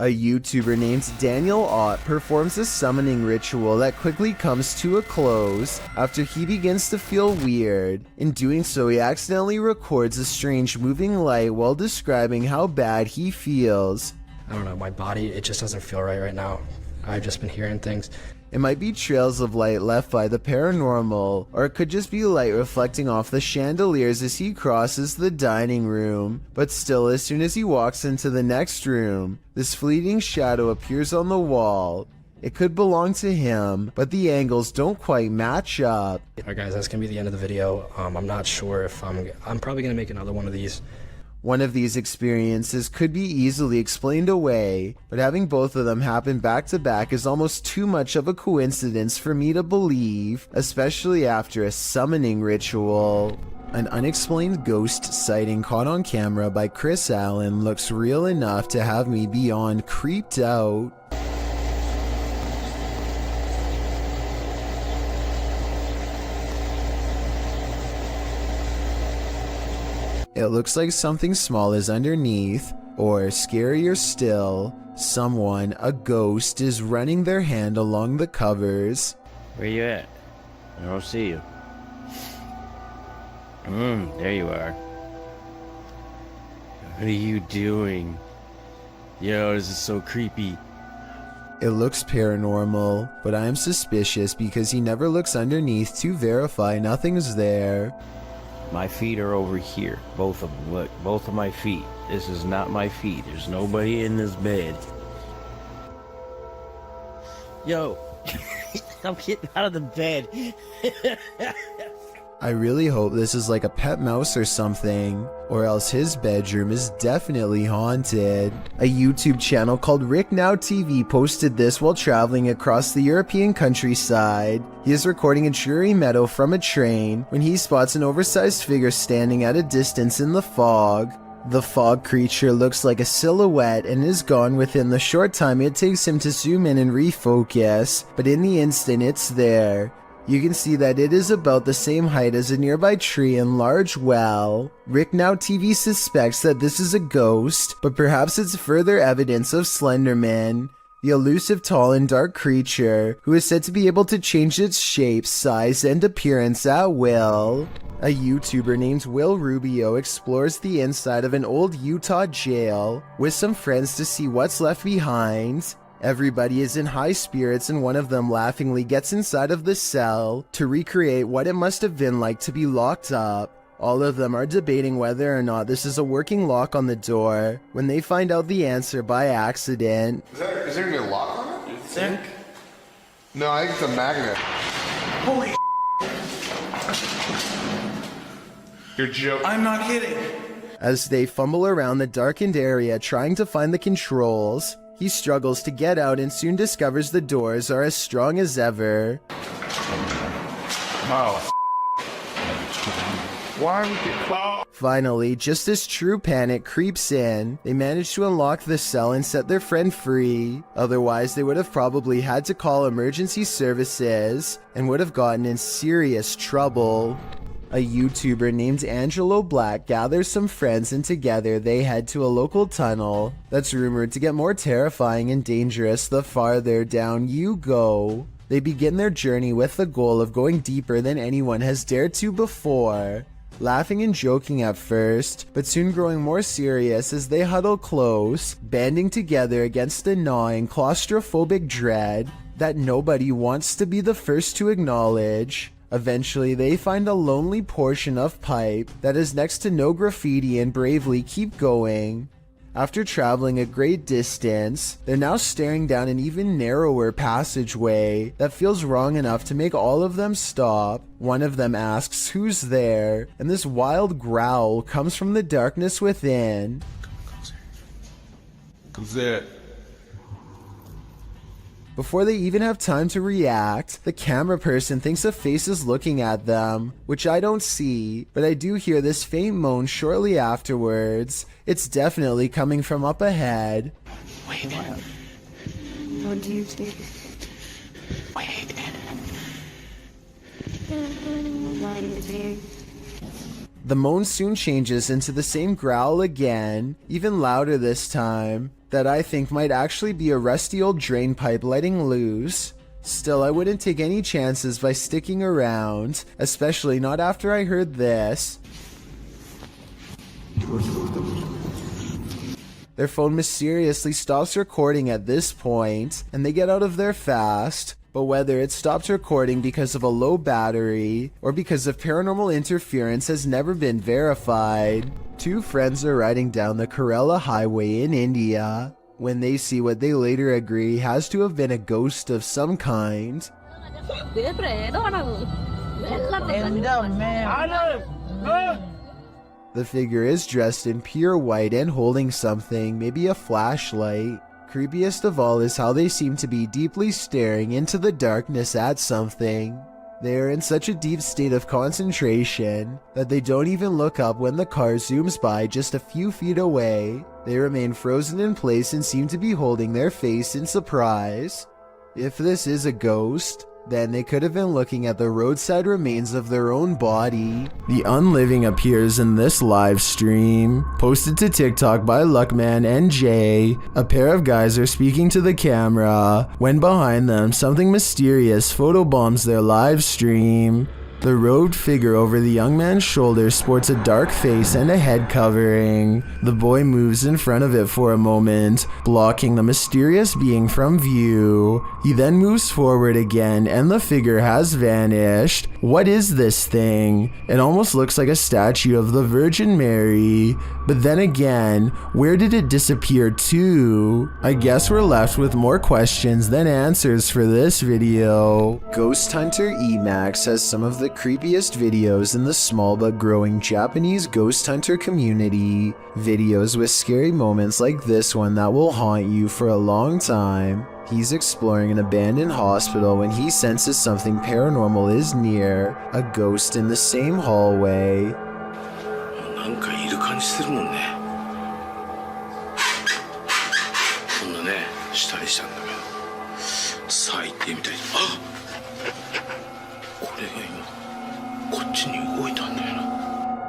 A YouTuber named Daniel Ott performs a summoning ritual that quickly comes to a close after he begins to feel weird. In doing so, he accidentally records a strange moving light while describing how bad he feels. I don't know, my body, it just doesn't feel right now. I've just been hearing things. It might be trails of light left by the paranormal, or it could just be light reflecting off the chandeliers as he crosses the dining room. But still, as soon as he walks into the next room, this fleeting shadow appears on the wall. It could belong to him, but the angles don't quite match up. Alright guys, that's gonna be the end of the video. I'm not sure if I'm probably gonna make another one of these. One of these experiences could be easily explained away, but having both of them happen back to back is almost too much of a coincidence for me to believe, especially after a summoning ritual. An unexplained ghost sighting caught on camera by Chris Allen looks real enough to have me beyond creeped out. It looks like something small is underneath, or scarier still, someone, a ghost, is running their hand along the covers. Where you at? I don't see you. There you are. What are you doing? Yo, this is so creepy. It looks paranormal, but I am suspicious because he never looks underneath to verify nothing's there. My feet are over here. Both of them. Look, both of my feet. This is not my feet. There's nobody in this bed. Yo, I'm getting out of the bed. I really hope this is like a pet mouse or something, or else his bedroom is definitely haunted. A YouTube channel called RandNautica posted this while traveling across the European countryside. He is recording a dreary meadow from a train when he spots an oversized figure standing at a distance in the fog. The fog creature looks like a silhouette and is gone within the short time it takes him to zoom in and refocus, but in the instant it's there. You can see that it is about the same height as a nearby tree and large well. RandNautica suspects that this is a ghost, but perhaps it's further evidence of Slenderman, the elusive tall and dark creature who is said to be able to change its shape, size, and appearance at will. A YouTuber named Will Rubio explores the inside of an old Utah jail with some friends to see what's left behind. Everybody is in high spirits and one of them laughingly gets inside of the cell to recreate what it must have been like to be locked up. All of them are debating whether or not this is a working lock on the door when they find out the answer by accident. Is there a lock on it? You think? No, I think it's a magnet. Holy You're joking. I'm not kidding. As they fumble around the darkened area trying to find the controls, he struggles to get out and soon discovers the doors are as strong as ever. Oh. Why would you... Finally, just as true panic creeps in, they manage to unlock the cell and set their friend free. Otherwise, they would have probably had to call emergency services and would have gotten in serious trouble. A YouTuber named Angelo Black gathers some friends and together they head to a local tunnel that's rumored to get more terrifying and dangerous the farther down you go. They begin their journey with the goal of going deeper than anyone has dared to before, laughing and joking at first, but soon growing more serious as they huddle close, banding together against a gnawing claustrophobic dread that nobody wants to be the first to acknowledge. Eventually, they find a lonely portion of pipe that is next to no graffiti and bravely keep going. After traveling a great distance, they're now staring down an even narrower passageway that feels wrong enough to make all of them stop. One of them asks who's there, and this wild growl comes from the darkness within. Come closer. Who's there? Before they even have time to react, the camera person thinks a face is looking at them, which I don't see, but I do hear this faint moan shortly afterwards. It's definitely coming from up ahead. Wait. What do you think? Wait. The moan soon changes into the same growl again, even louder this time, that I think might actually be a rusty old drain pipe letting loose. Still, I wouldn't take any chances by sticking around, especially not after I heard this. Their phone mysteriously stops recording at this point, and they get out of there fast. But whether it stopped recording because of a low battery or because of paranormal interference has never been verified. Two friends are riding down the Kerala Highway in India when they see what they later agree has to have been a ghost of some kind. The figure is dressed in pure white and holding something, maybe a flashlight. Creepiest of all is how they seem to be deeply staring into the darkness at something. They are in such a deep state of concentration that they don't even look up when the car zooms by just a few feet away. They remain frozen in place and seem to be holding their face in surprise. If this is a ghost, then they could have been looking at the roadside remains of their own body. The unliving appears in this live stream, posted to TikTok by Luckman and Jay. A pair of guys are speaking to the camera, when behind them something mysterious photobombs their live stream. The robed figure over the young man's shoulder sports a dark face and a head covering. The boy moves in front of it for a moment, blocking the mysterious being from view. He then moves forward again and the figure has vanished. What is this thing? It almost looks like a statue of the Virgin Mary. But then again, where did it disappear to? I guess we're left with more questions than answers for this video. Ghost Hunter Emax has some of the creepiest videos in the small but growing Japanese ghost hunter community. Videos with scary moments like this one that will haunt you for a long time. He's exploring an abandoned hospital when he senses something paranormal is near, a ghost in the same hallway.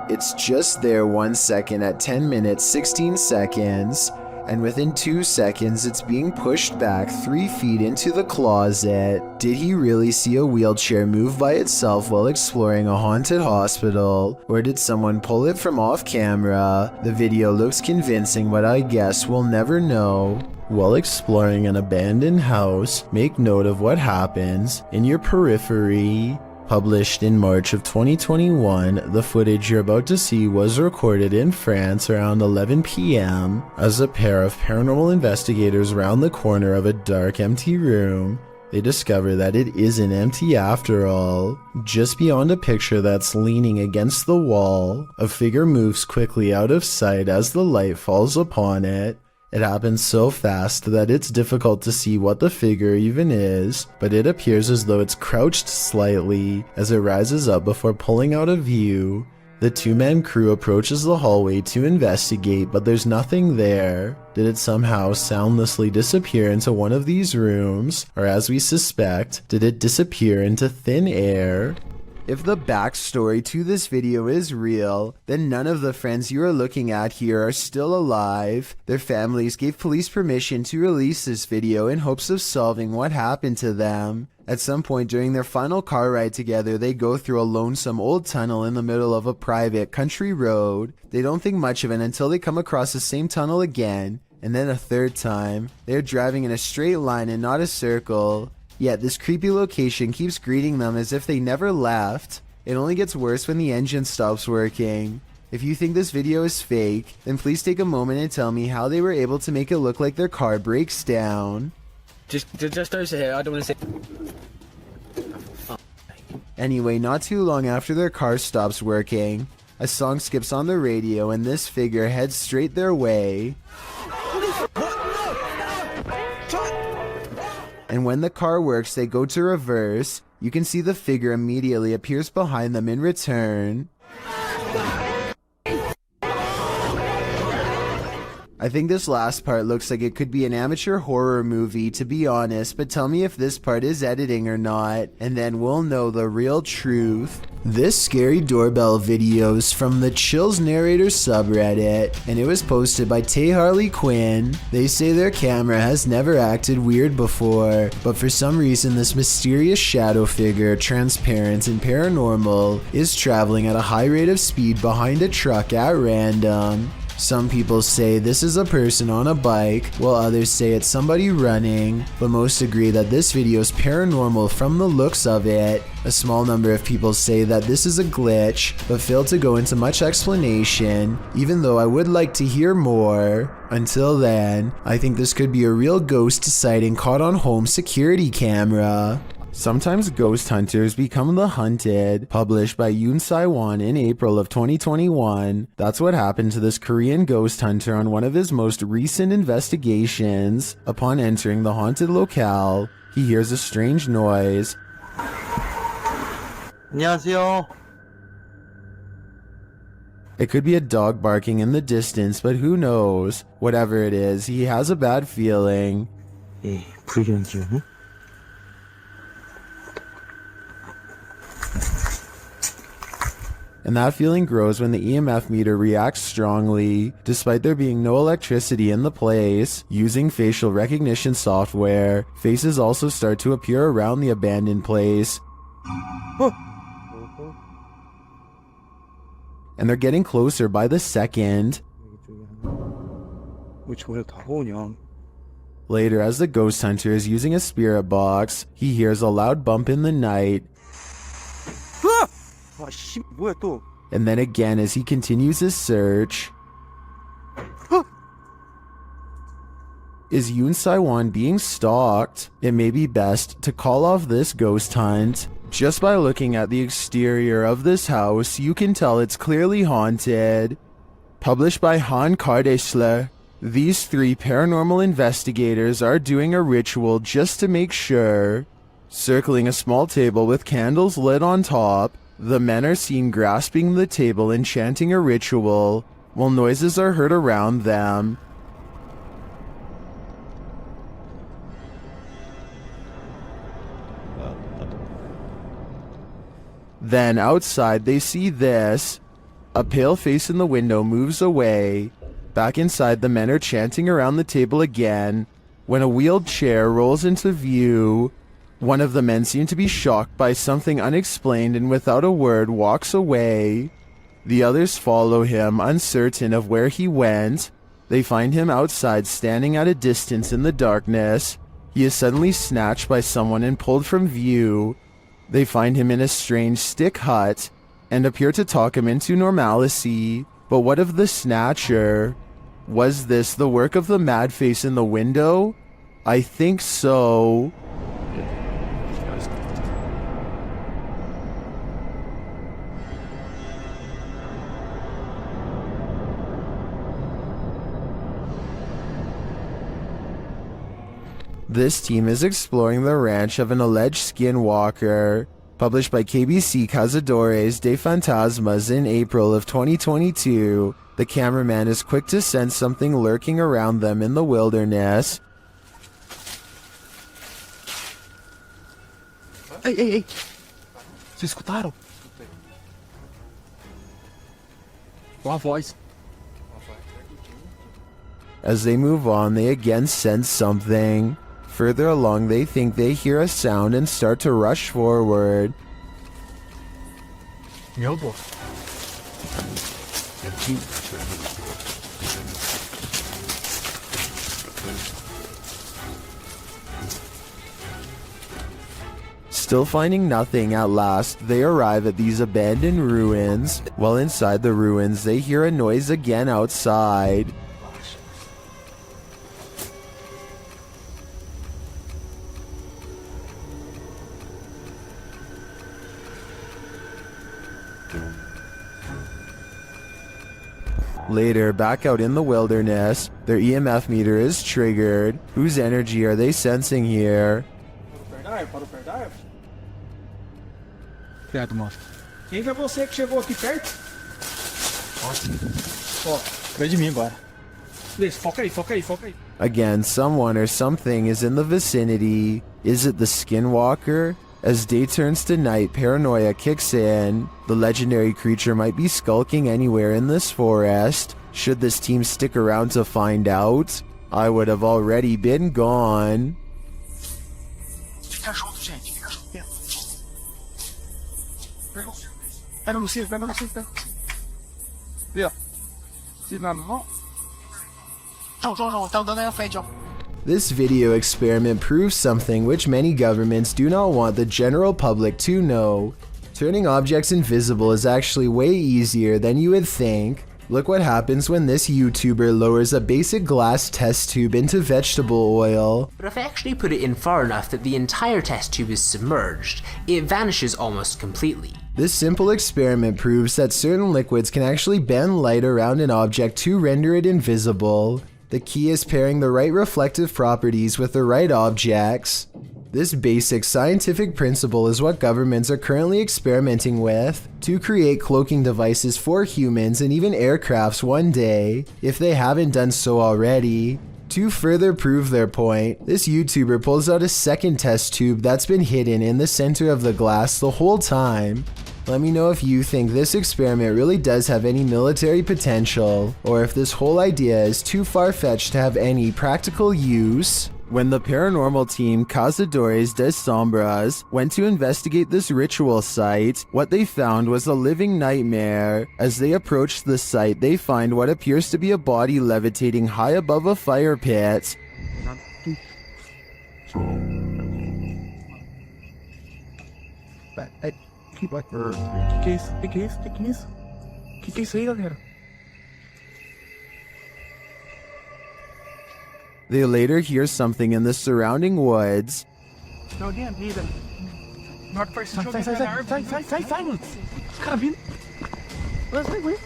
It's just there 1 second at 10 minutes 16 seconds, and within 2 seconds it's being pushed back 3 feet into the closet. Did he really see a wheelchair move by itself while exploring a haunted hospital, or did someone pull it from off camera? The video looks convincing, but I guess we'll never know. While exploring an abandoned house, make note of what happens in your periphery. Published in March of 2021, the footage you're about to see was recorded in France around 11 p.m. as a pair of paranormal investigators round the corner of a dark, empty room. They discover that it isn't empty after all. Just beyond a picture that's leaning against the wall, a figure moves quickly out of sight as the light falls upon it. It happens so fast that it's difficult to see what the figure even is, but it appears as though it's crouched slightly as it rises up before pulling out of view. The two-man crew approaches the hallway to investigate, but there's nothing there. Did it somehow soundlessly disappear into one of these rooms, or as we suspect, did it disappear into thin air? If the backstory to this video is real, then none of the friends you are looking at here are still alive. Their families gave police permission to release this video in hopes of solving what happened to them. At some point during their final car ride together, they go through a lonesome old tunnel in the middle of a private country road. They don't think much of it until they come across the same tunnel again, and then a third time. They're driving in a straight line and not a circle. Yet this creepy location keeps greeting them as if they never left. It only gets worse when the engine stops working. If you think this video is fake, then please take a moment and tell me how they were able to make it look like their car breaks down. Just over here, I don't want to say... Anyway, not too long after their car stops working, a song skips on the radio and this figure heads straight their way. And when the car works, they go to reverse. You can see the figure immediately appears behind them in return. I think this last part looks like it could be an amateur horror movie, to be honest, but tell me if this part is editing or not, and then we'll know the real truth. This scary doorbell video is from the Chills Narrator subreddit, and it was posted by Tay Harley Quinn. They say their camera has never acted weird before, but for some reason this mysterious shadow figure, transparent and paranormal, is traveling at a high rate of speed behind a truck at random. Some people say this is a person on a bike, while others say it's somebody running, but most agree that this video is paranormal from the looks of it. A small number of people say that this is a glitch, but fail to go into much explanation, even though I would like to hear more. Until then, I think this could be a real ghost sighting caught on home security camera. Sometimes ghost hunters become the hunted, published by Yoon Sai-won in April of 2021. That's what happened to this Korean ghost hunter on one of his most recent investigations. Upon entering the haunted locale, he hears a strange noise. 안녕하세요. It could be a dog barking in the distance, but who knows? Whatever it is, he has a bad feeling. 예, 불길한 기운이? And that feeling grows when the EMF meter reacts strongly, despite there being no electricity in the place. Using facial recognition software, faces also start to appear around the abandoned place. And they're getting closer by the second. Later, as the ghost hunter is using a spirit box, he hears a loud bump in the night. And then again as he continues his search. Is Yoon Sai-won being stalked? It may be best to call off this ghost hunt. Just by looking at the exterior of this house, you can tell it's clearly haunted. Published by Han Kardesler. These three paranormal investigators are doing a ritual just to make sure. Circling a small table with candles lit on top, the men are seen grasping the table and chanting a ritual, while noises are heard around them. Then outside they see this. A pale face in the window moves away. Back inside, the men are chanting around the table again, when a wheeled chair rolls into view. One of the men seems to be shocked by something unexplained and without a word walks away. The others follow him, uncertain of where he went. They find him outside standing at a distance in the darkness. He is suddenly snatched by someone and pulled from view. They find him in a strange stick hut and appear to talk him into normalcy. But what of the snatcher? Was this the work of the mad face in the window? I think so. This team is exploring the ranch of an alleged skinwalker. Published by KBC Cazadores de Fantasmas in April of 2022, the cameraman is quick to sense something lurking around them in the wilderness. Ei, ei, ei! Vocês escutaram? Uma voz. As they move on, they again sense something. Further along, they think they hear a sound and start to rush forward. 여보. Still finding nothing, at last, they arrive at these abandoned ruins. While inside the ruins, they hear a noise again outside. Later, back out in the wilderness, their EMF meter is triggered. Whose energy are they sensing here? Criado, mostra. Quem foi você que chegou aqui perto? Ó, atrás de mim agora. Please, foca aí, foca aí, foca aí. Again, someone or something is in the vicinity. Is it the Skinwalker? As day turns to night, paranoia kicks in. The legendary creature might be skulking anywhere in this forest. Should this team stick around to find out? I would have already been gone. Fica junto, gente. Fica junto. Pega no cinto, pega no cinto. Ali, ó. Se nada, não. João, tá andando aí na frente, ó. This video experiment proves something which many governments do not want the general public to know. Turning objects invisible is actually way easier than you would think. Look what happens when this YouTuber lowers a basic glass test tube into vegetable oil. But if I actually put it in far enough that the entire test tube is submerged, it vanishes almost completely. This simple experiment proves that certain liquids can actually bend light around an object to render it invisible. The key is pairing the right reflective properties with the right objects. This basic scientific principle is what governments are currently experimenting with to create cloaking devices for humans and even aircrafts one day, if they haven't done so already. To further prove their point, this YouTuber pulls out a second test tube that's been hidden in the center of the glass the whole time. Let me know if you think this experiment really does have any military potential, or if this whole idea is too far-fetched to have any practical use. When the paranormal team Cazadores de Sombras went to investigate this ritual site, what they found was a living nightmare. As they approached the site, they find what appears to be a body levitating high above a fire pit. Que isso? Que isso? Que isso? Que isso aí, galera? They later hear something in the surrounding woods. Tem alguém ali, velho. Na hora que foi sai, mano. Os caras vindo. Vai.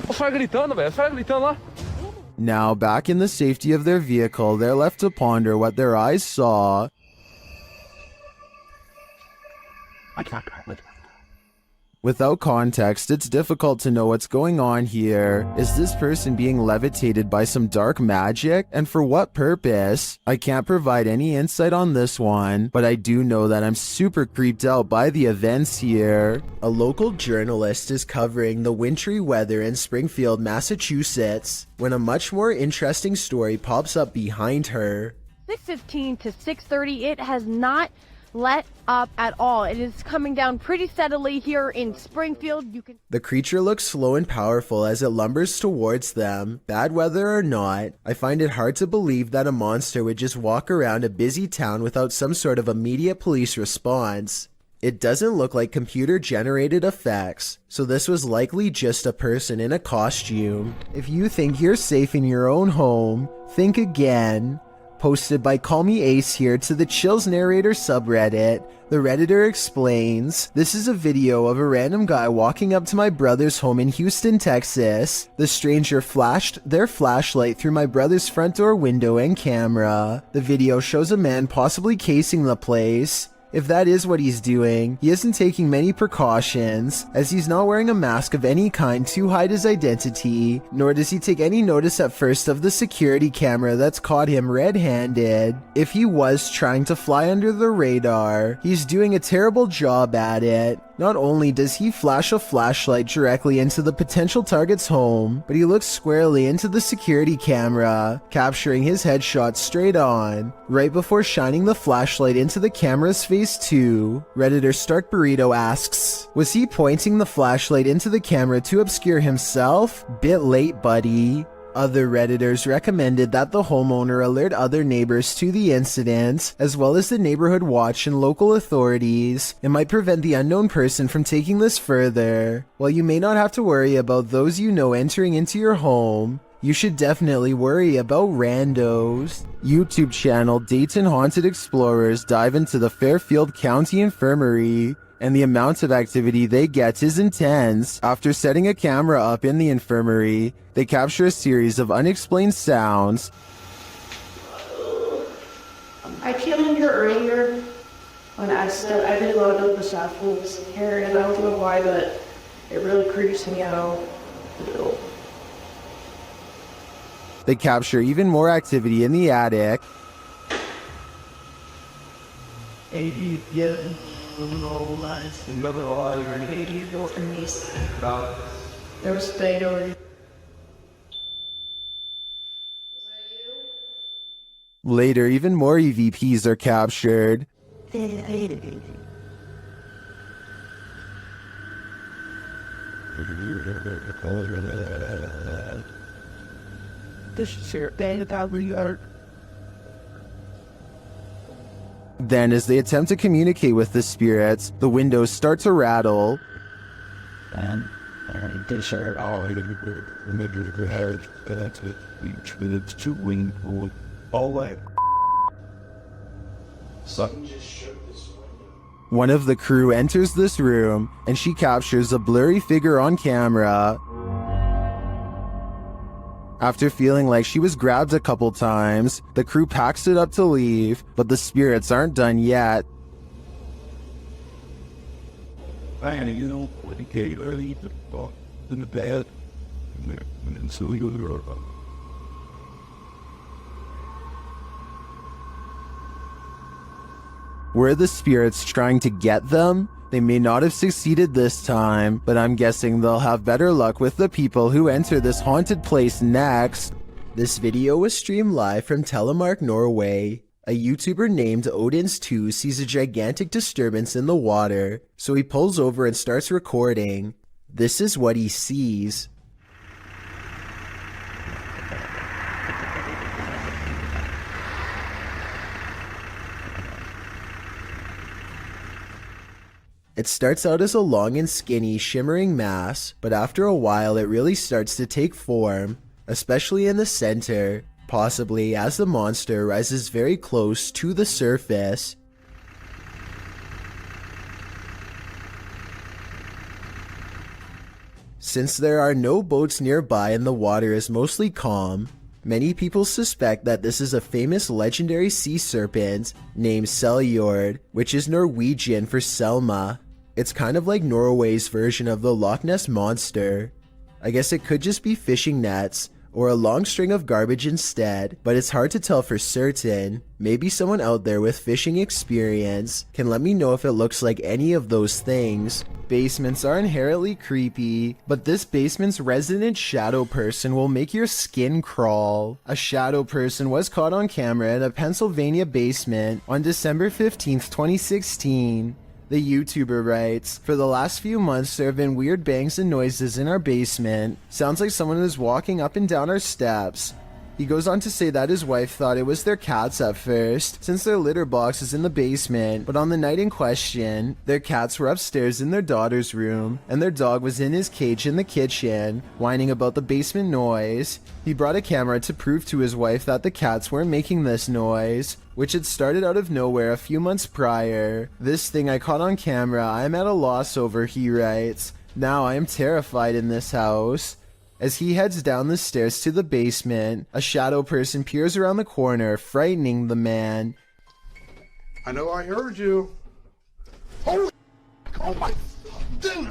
Os caras gritando, velho. Os caras gritando lá. Now, back in the safety of their vehicle, they're left to ponder what their eyes saw. Without context, it's difficult to know what's going on here. Is this person being levitated by some dark magic? And for what purpose? I can't provide any insight on this one, but I do know that I'm super creeped out by the events here. A local journalist is covering the wintry weather in Springfield, Massachusetts, when a much more interesting story pops up behind her. 6:15 to 6:30, it has not let up at all. It is coming down pretty steadily here in Springfield. The creature looks slow and powerful as it lumbers towards them. Bad weather or not, I find it hard to believe that a monster would just walk around a busy town without some sort of immediate police response. It doesn't look like computer-generated effects, so this was likely just a person in a costume. If you think you're safe in your own home, think again. Posted by Call Me Ace here to the Chills Narrator subreddit, the Redditor explains, this is a video of a random guy walking up to my brother's home in Houston, Texas. The stranger flashed their flashlight through my brother's front door window and camera. The video shows a man possibly casing the place. If that is what he's doing, he isn't taking many precautions, as he's not wearing a mask of any kind to hide his identity, nor does he take any notice at first of the security camera that's caught him red-handed. If he was trying to fly under the radar, he's doing a terrible job at it. Not only does he flash a flashlight directly into the potential target's home, but he looks squarely into the security camera, capturing his headshot straight on, right before shining the flashlight into the camera's face too. Redditor Stark Burrito asks, was he pointing the flashlight into the camera to obscure himself? Bit late, buddy. Other Redditors recommended that the homeowner alert other neighbors to the incident, as well as the neighborhood watch and local authorities. It might prevent the unknown person from taking this further. While you may not have to worry about those you know entering into your home, you should definitely worry about randos. YouTube channel Dayton Haunted Explorers dive into the Fairfield County Infirmary, and the amount of activity they get is intense. After setting a camera up in the infirmary, they capture a series of unexplained sounds. I came in here earlier on accident. I didn't load up the cell phones here, and I don't know why, but It really creeps me out. They capture even more activity in the attic. There's Theodore. Later, even more EVPs are captured. This is here. Then as they attempt to communicate with the spirits, the windows start to rattle. One of the crew enters this room, and she captures a blurry figure on camera. After feeling like she was grabbed a couple times, the crew packs it up to leave, but the spirits aren't done yet. Were the spirits trying to get them? They may not have succeeded this time, but I'm guessing they'll have better luck with the people who enter this haunted place next. This video was streamed live from Telemark, Norway. A YouTuber named Odins2 sees a gigantic disturbance in the water, so he pulls over and starts recording. This is what he sees. It starts out as a long and skinny, shimmering mass, but after a while it really starts to take form, especially in the center, possibly as the monster rises very close to the surface. Since there are no boats nearby and the water is mostly calm, many people suspect that this is a famous legendary sea serpent named Seljord, which is Norwegian for Selma. It's kind of like Norway's version of the Loch Ness Monster. I guess it could just be fishing nets, or a long string of garbage instead, but it's hard to tell for certain. Maybe someone out there with fishing experience can let me know if it looks like any of those things. Basements are inherently creepy, but this basement's resident shadow person will make your skin crawl. A shadow person was caught on camera in a Pennsylvania basement on December 15th, 2016. The YouTuber writes, "For the last few months there have been weird bangs and noises in our basement. Sounds like someone is walking up and down our steps." He goes on to say that his wife thought it was their cats at first, since their litter box is in the basement, but on the night in question, their cats were upstairs in their daughter's room, and their dog was in his cage in the kitchen, whining about the basement noise. He brought a camera to prove to his wife that the cats weren't making this noise, which had started out of nowhere a few months prior. "This thing I caught on camera, I am at a loss over," he writes. "Now I am terrified in this house." As he heads down the stairs to the basement, a shadow person peers around the corner, frightening the man. I know I heard you. Oh my, dude.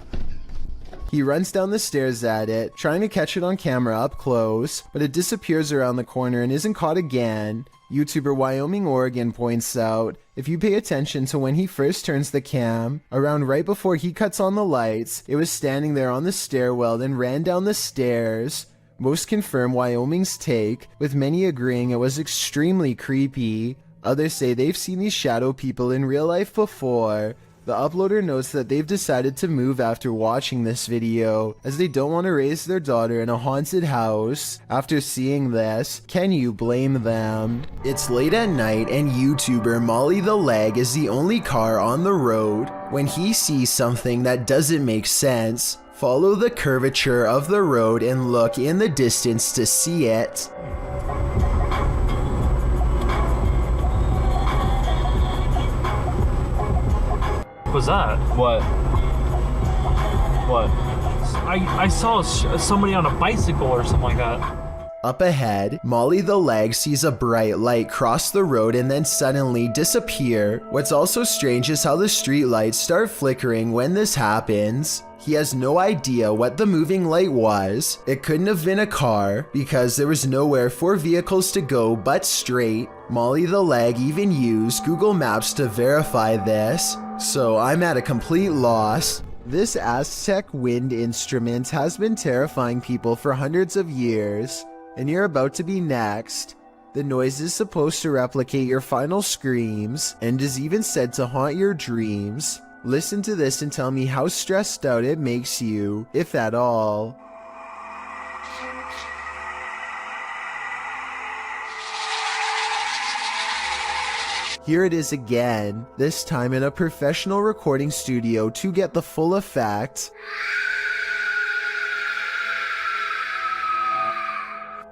He runs down the stairs at it, trying to catch it on camera up close, but it disappears around the corner and isn't caught again. YouTuber Wyoming Oregon points out, if you pay attention to when he first turns the cam, around right before he cuts on the lights, it was standing there on the stairwell and ran down the stairs. Most confirm Wyoming's take, with many agreeing it was extremely creepy. Others say they've seen these shadow people in real life before. The uploader notes that they've decided to move after watching this video, as they don't want to raise their daughter in a haunted house. After seeing this, can you blame them? It's late at night and YouTuber Molly the Leg is the only car on the road. When he sees something that doesn't make sense, follow the curvature of the road and look in the distance to see it. Was that? What? I saw somebody on a bicycle or something like that. Up ahead, Molly the lag sees a bright light cross the road and then suddenly disappear. What's also strange is how the street lights start flickering when this happens. He has no idea what the moving light was. It couldn't have been a car because there was nowhere for vehicles to go but straight. Molly the lag even used Google Maps to verify this, so I'm at a complete loss. This Aztec wind instrument has been terrifying people for hundreds of years, and you're about to be next. The noise is supposed to replicate your final screams and is even said to haunt your dreams. Listen to this and tell me how stressed out it makes you, if at all. Here it is again, this time in a professional recording studio to get the full effect.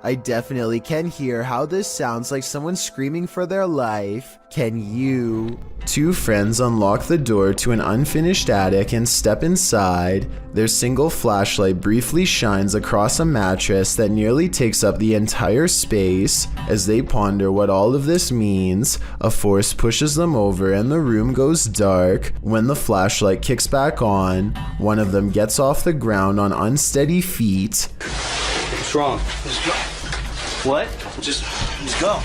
I definitely can hear how this sounds like someone screaming for their life. Can you? Two friends unlock the door to an unfinished attic and step inside. Their single flashlight briefly shines across a mattress that nearly takes up the entire space. As they ponder what all of this means, a force pushes them over and the room goes dark. When the flashlight kicks back on, one of them gets off the ground on unsteady feet. What's wrong? Just go. What? Just go.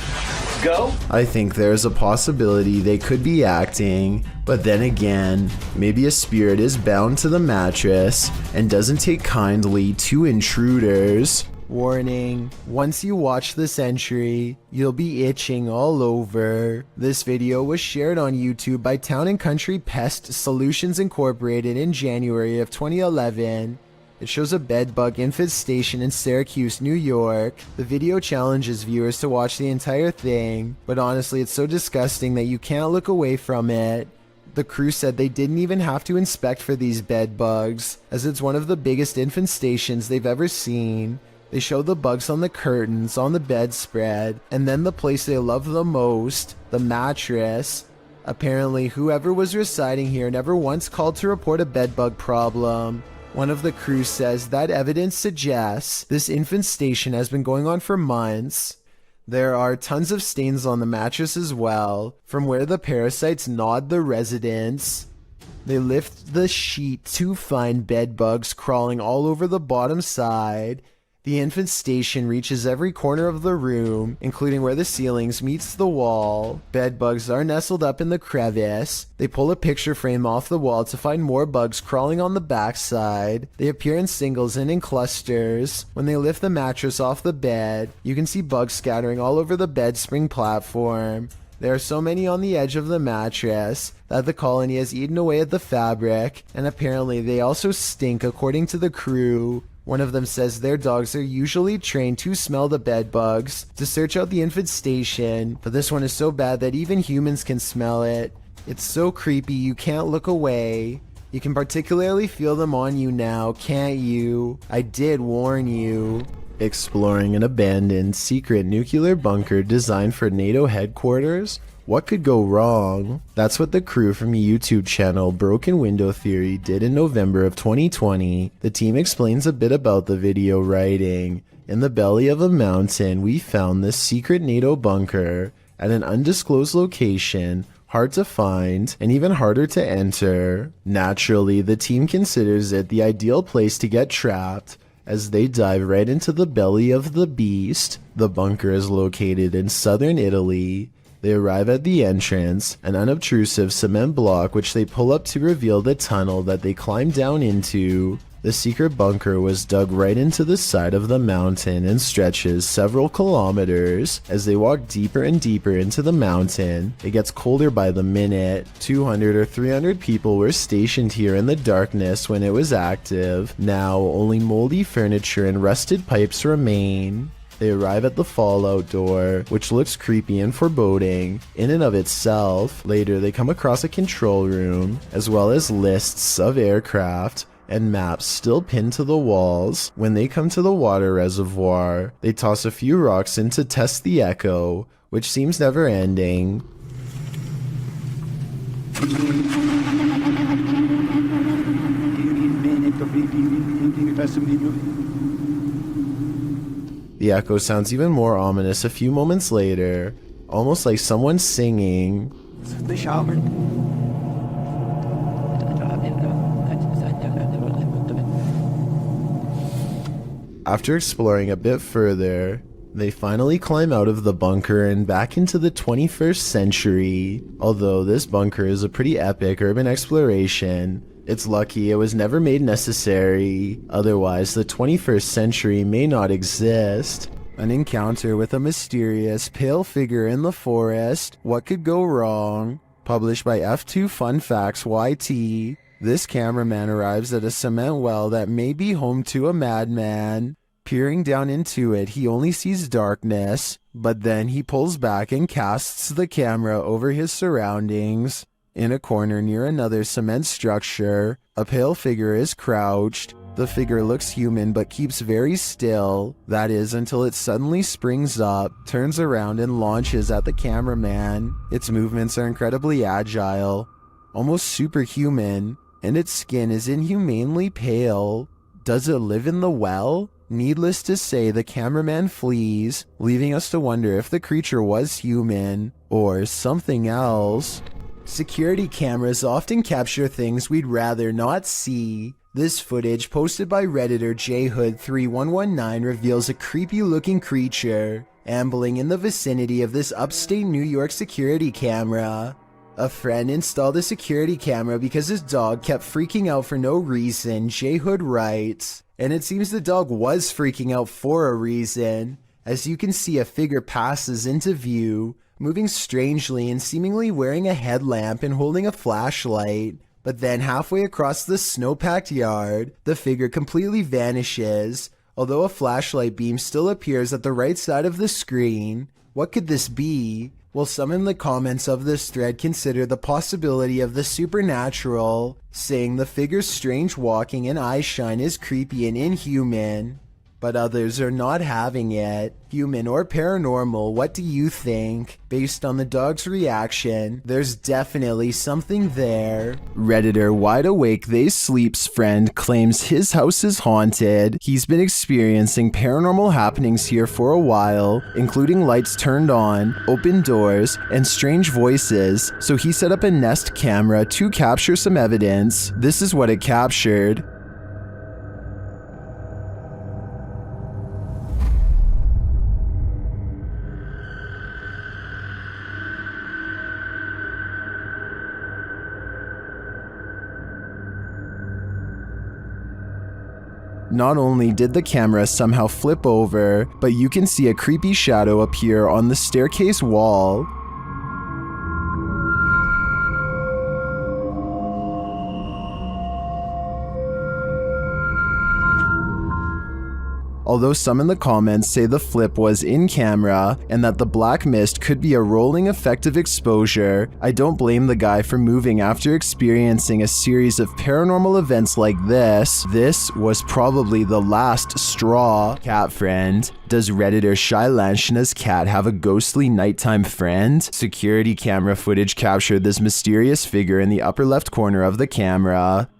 Go? I think there's a possibility they could be acting, but then again, maybe a spirit is bound to the mattress and doesn't take kindly to intruders. Warning, once you watch this entry, you'll be itching all over. This video was shared on YouTube by Town & Country Pest Solutions Incorporated in January of 2011. It shows a bedbug infestation in Syracuse, New York. The video challenges viewers to watch the entire thing, but honestly it's so disgusting that you can't look away from it. The crew said they didn't even have to inspect for these bedbugs, as it's one of the biggest infestations they've ever seen. They show the bugs on the curtains, on the bedspread, and then the place they love the most, the mattress. Apparently whoever was residing here never once called to report a bedbug problem. One of the crew says that evidence suggests this infestation has been going on for months. There are tons of stains on the mattress as well, from where the parasites gnawed the residents. They lift the sheet to find bed bugs crawling all over the bottom side. The infestation reaches every corner of the room, including where the ceilings meets the wall. Bed bugs are nestled up in the crevice. They pull a picture frame off the wall to find more bugs crawling on the backside. They appear in singles and in clusters. When they lift the mattress off the bed, you can see bugs scattering all over the bed spring platform. There are so many on the edge of the mattress that the colony has eaten away at the fabric, and apparently they also stink according to the crew. One of them says their dogs are usually trained to smell the bed bugs to search out the infestation, but this one is so bad that even humans can smell it. It's so creepy you can't look away. You can particularly feel them on you now, can't you? I did warn you. Exploring an abandoned secret nuclear bunker designed for NATO headquarters? What could go wrong? That's what the crew from the YouTube channel Broken Window Theory did in November of 2020. The team explains a bit about the video, writing, "In the belly of a mountain, we found this secret NATO bunker at an undisclosed location, hard to find and even harder to enter. Naturally, the team considers it the ideal place to get trapped, as they dive right into the belly of the beast. The bunker is located in southern Italy. They arrive at the entrance, an unobtrusive cement block which they pull up to reveal the tunnel that they climb down into. The secret bunker was dug right into the side of the mountain and stretches several kilometers. As they walk deeper and deeper into the mountain, it gets colder by the minute. 200 or 300 people were stationed here in the darkness when it was active. Now, only moldy furniture and rusted pipes remain. They arrive at the fallout door, which looks creepy and foreboding in and of itself. Later, they come across a control room, as well as lists of aircraft and maps still pinned to the walls. When they come to the water reservoir, they toss a few rocks in to test the echo, which seems never ending. The echo sounds even more ominous a few moments later, almost like someone singing. The shower. After exploring a bit further, they finally climb out of the bunker and back into the 21st century. Although this bunker is a pretty epic urban exploration, it's lucky it was never made necessary, otherwise the 21st century may not exist. An encounter with a mysterious pale figure in the forest. What could go wrong? Published by F2 Fun Facts YT. This cameraman arrives at a cement well that may be home to a madman. Peering down into it, he only sees darkness, but then he pulls back and casts the camera over his surroundings. In a corner near another cement structure, a pale figure is crouched. The figure looks human but keeps very still, that is until it suddenly springs up, turns around and launches at the cameraman. Its movements are incredibly agile, almost superhuman, and its skin is inhumanely pale. Does it live in the well? Needless to say, the cameraman flees, leaving us to wonder if the creature was human or something else. Security cameras often capture things we'd rather not see. This footage, posted by Redditor JHood3119, reveals a creepy-looking creature ambling in the vicinity of this upstate New York security camera. A friend installed a security camera because his dog kept freaking out for no reason, JHood writes. And it seems the dog was freaking out for a reason. As you can see, a figure passes into view, moving strangely and seemingly wearing a headlamp and holding a flashlight. But then halfway across the snow-packed yard, the figure completely vanishes, although a flashlight beam still appears at the right side of the screen. What could this be? Well, some in the comments of this thread consider the possibility of the supernatural, saying the figure's strange walking and eye shine is creepy and inhuman. But others are not having it. Human or paranormal, what do you think? Based on the dog's reaction, there's definitely something there. Redditor Wide Awake They Sleep's friend claims his house is haunted. He's been experiencing paranormal happenings here for a while, including lights turned on, open doors, and strange voices, so he set up a Nest camera to capture some evidence. This is what it captured. Not only did the camera somehow flip over, but you can see a creepy shadow appear on the staircase wall. Although some in the comments say the flip was in camera and that the black mist could be a rolling effect of exposure, I don't blame the guy for moving after experiencing a series of paranormal events like this. This was probably the last straw. Cat friend. Does Redditor Shylanshina's cat have a ghostly nighttime friend? Security camera footage captured this mysterious figure in the upper left corner of the camera.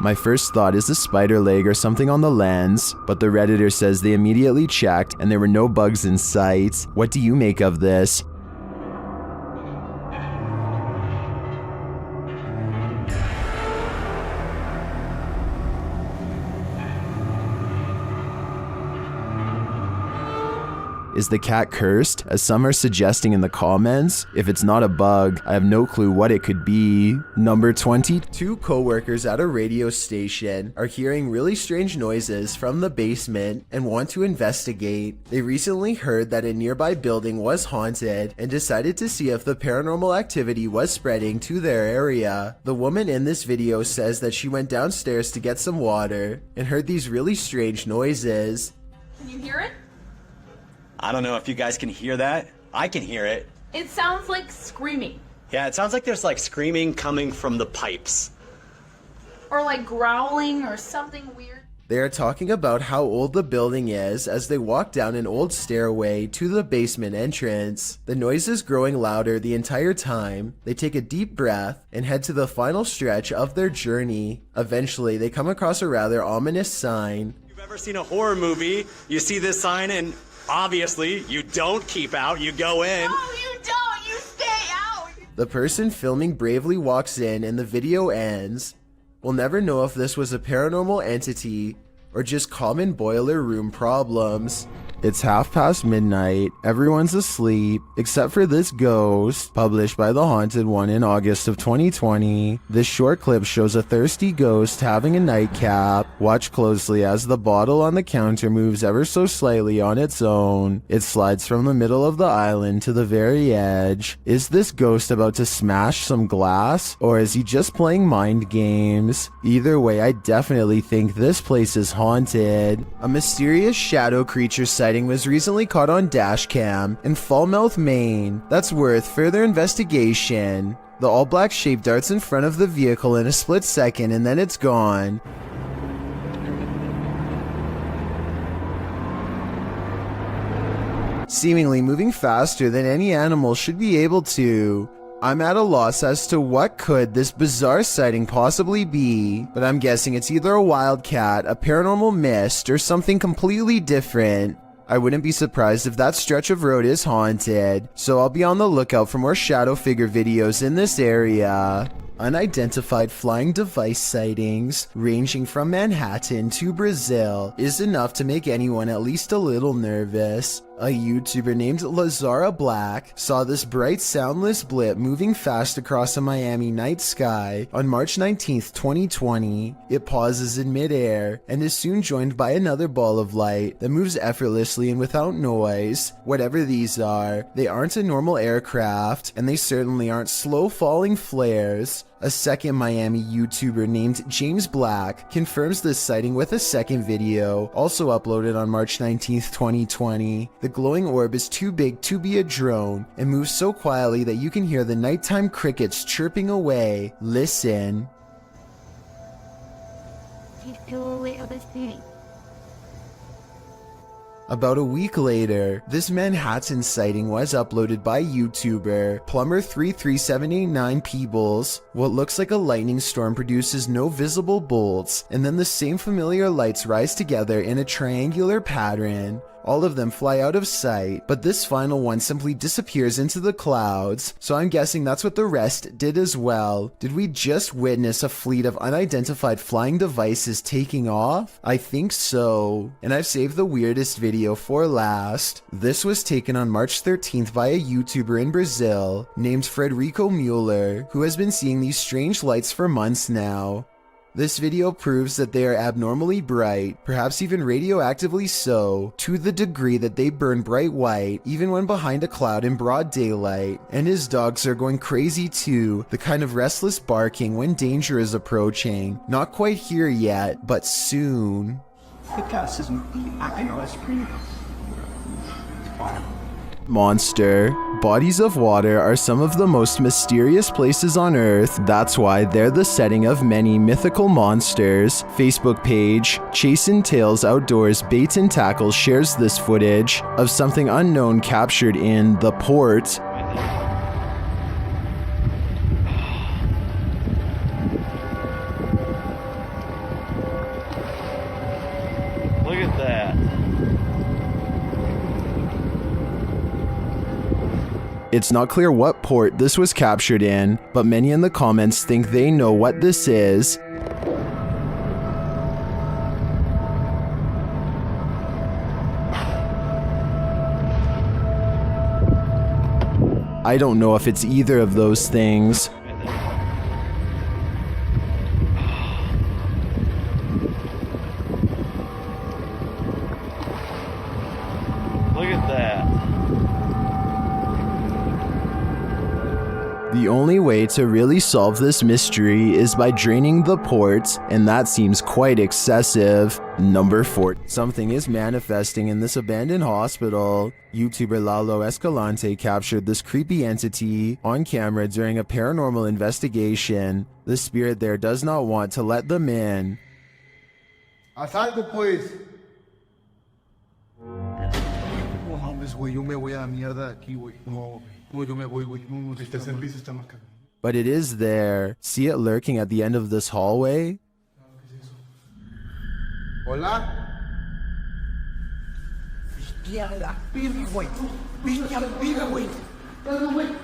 My first thought is a spider leg or something on the lens, but the Redditor says they immediately checked and there were no bugs in sight. What do you make of this? Is the cat cursed, as some are suggesting in the comments? If it's not a bug, I have no clue what it could be. Number 20. Two co-workers at a radio station are hearing really strange noises from the basement and want to investigate. They recently heard that a nearby building was haunted and decided to see if the paranormal activity was spreading to their area. The woman in this video says that she went downstairs to get some water and heard these really strange noises. Can you hear it? I don't know if you guys can hear that. I can hear it. It sounds like screaming. Yeah, it sounds like there's like screaming coming from the pipes. Or like growling or something weird. They are talking about how old the building is as they walk down an old stairway to the basement entrance. The noise is growing louder the entire time. They take a deep breath and head to the final stretch of their journey. Eventually, they come across a rather ominous sign. If you've ever seen a horror movie, you see this sign and obviously you don't keep out, you go in. No, you don't. You stay out. The person filming bravely walks in and the video ends. We'll never know if this was a paranormal entity or just common boiler room problems. It's midnight, everyone's asleep, except for this ghost, published by The Haunted One in August of 2020. This short clip shows a thirsty ghost having a nightcap. Watch closely as the bottle on the counter moves ever so slightly on its own. It slides from the middle of the island to the very edge. Is this ghost about to smash some glass, or is he just playing mind games? Either way, I definitely think this place is haunted. A mysterious shadow creature sighting was recently caught on dashcam in Falmouth, Maine. That's worth further investigation. The all-black shape darts in front of the vehicle in a split second and then it's gone. Seemingly moving faster than any animal should be able to. I'm at a loss as to what could this bizarre sighting possibly be, but I'm guessing it's either a wildcat, a paranormal mist, or something completely different. I wouldn't be surprised if that stretch of road is haunted, so I'll be on the lookout for more shadow figure videos in this area. Unidentified flying device sightings, ranging from Manhattan to Brazil, is enough to make anyone at least a little nervous. A YouTuber named Lazara Black saw this bright soundless blip moving fast across a Miami night sky on March 19th, 2020. It pauses in midair and is soon joined by another ball of light that moves effortlessly and without noise. Whatever these are, they aren't a normal aircraft, and they certainly aren't slow falling flares. A second Miami YouTuber named James Black confirms this sighting with a second video, also uploaded on March 19th, 2020. The glowing orb is too big to be a drone and moves so quietly that you can hear the nighttime crickets chirping away. Listen. About a week later, this Manhattan sighting was uploaded by YouTuber Plumber33789 Peebles. What looks like a lightning storm produces no visible bolts, and then the same familiar lights rise together in a triangular pattern. All of them fly out of sight, but this final one simply disappears into the clouds, so I'm guessing that's what the rest did as well. Did we just witness a fleet of unidentified flying devices taking off? I think so. And I've saved the weirdest video for last. This was taken on March 13th by a YouTuber in Brazil named Frederico Mueller, who has been seeing these strange lights for months now. This video proves that they are abnormally bright, perhaps even radioactively so, to the degree that they burn bright white even when behind a cloud in broad daylight. And his dogs are going crazy too, the kind of restless barking when danger is approaching. Not quite here yet, but soon. Monster. Bodies of water are some of the most mysterious places on Earth. That's why they're the setting of many mythical monsters. Facebook page Chasin' Tales Outdoors Bait and Tackle shares this footage of something unknown captured in the port. Look at that. It's not clear what port this was captured in, but many in the comments think they know what this is. I don't know if it's either of those things. Look at that. The only way to really solve this mystery is by draining the port, and that seems quite excessive. Number 4. Something is manifesting in this abandoned hospital. YouTuber Lalo Escalante captured this creepy entity on camera during a paranormal investigation. The spirit there does not want to let them in. Asalto, pues. No mames, güey, yo me voy a la mierda de aquí, güey. No, yo me voy, güey. No, este servicio está más caro. But it is there. See it lurking at the end of this hallway? Hola. Bestia a la verga, güey. Bestia a la verga, güey. Dale, güey.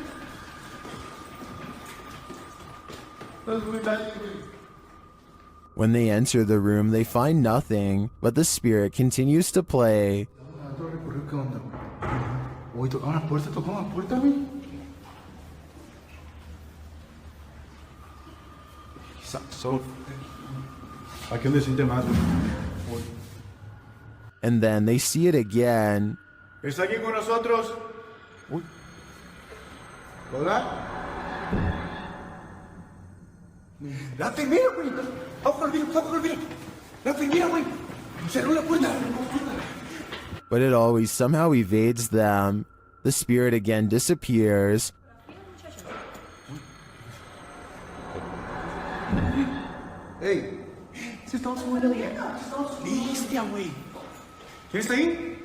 When they enter the room, they find nothing, but the spirit continues to play. Oye, tocó una puerta, güey. Hay que decirte más, güey. And then they see it again. ¿Está aquí con nosotros? Uy. ¿Hola? La primera, güey. Ojo al vidrio. La primera, güey. Cerró la puerta. But it always somehow evades them. The spirit again disappears. Hey. Se está subiendo bien. Bestia, güey. ¿Quién está ahí?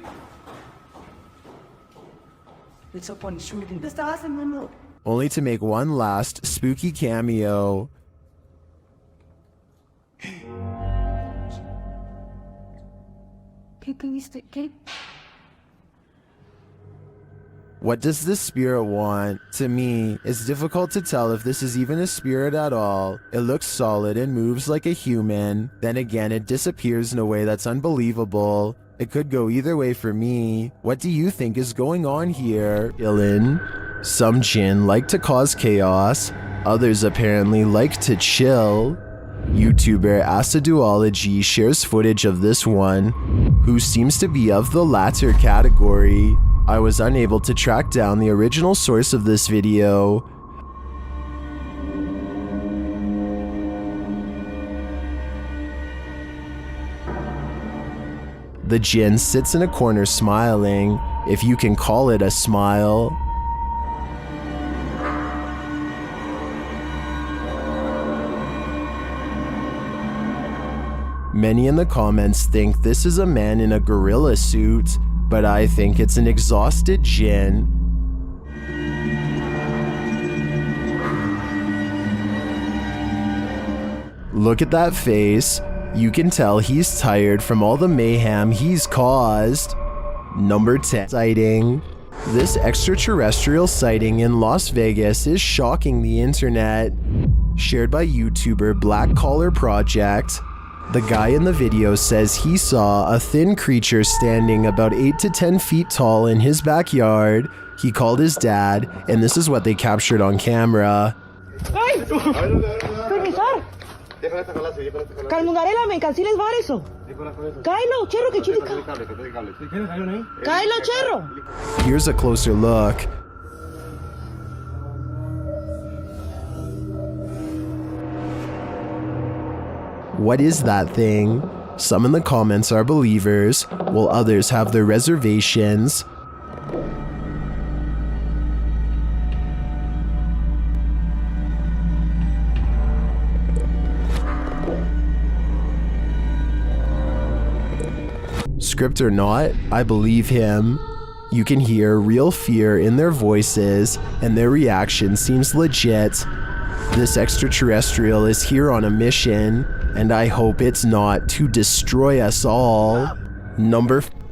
It's up on the street. Te estabas haciendo. Only to make one last spooky cameo. ¿Qué viste? ¿Qué? What does this spirit want? To me, it's difficult to tell if this is even a spirit at all. It looks solid and moves like a human. Then again, it disappears in a way that's unbelievable. It could go either way for me. What do you think is going on here, Dylan? Some jinn like to cause chaos. Others apparently like to chill. YouTuber Aciduology shares footage of this one, who seems to be of the latter category. I was unable to track down the original source of this video. The jinn sits in a corner smiling, if you can call it a smile. Many in the comments think this is a man in a gorilla suit, but I think it's an exhausted jinn. Look at that face. You can tell he's tired from all the mayhem he's caused. Number 10 sighting. This extraterrestrial sighting in Las Vegas is shocking the internet. Shared by YouTuber Black Collar Project. The guy in the video says he saw a thin creature standing about 8 to 10 feet tall in his backyard. He called his dad, and this is what they captured on camera. ¡Ay! ¡Permisar! Calmungarela, me canceles var eso. Cáelo, cherro, que chica. Cáelo, cherro. Here's a closer look. What is that thing? Some in the comments are believers, while others have their reservations. Script or not, I believe him. You can hear real fear in their voices, and their reaction seems legit. This extraterrestrial is here on a mission, and I hope it's not to destroy us all.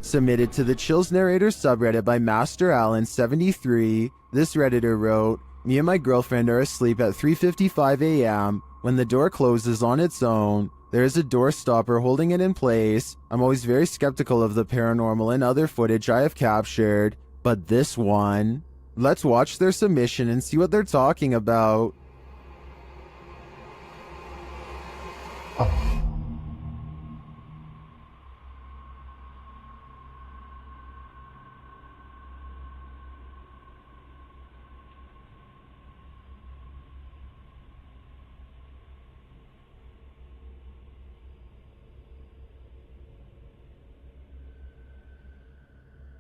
Submitted to the Chills Narrator subreddit by Master Allen 73. This redditor wrote, "Me and my girlfriend are asleep at 3:55 a.m. when the door closes on its own. There is a door stopper holding it in place. I'm always very skeptical of the paranormal and other footage I have captured, but this one." Let's watch their submission and see what they're talking about.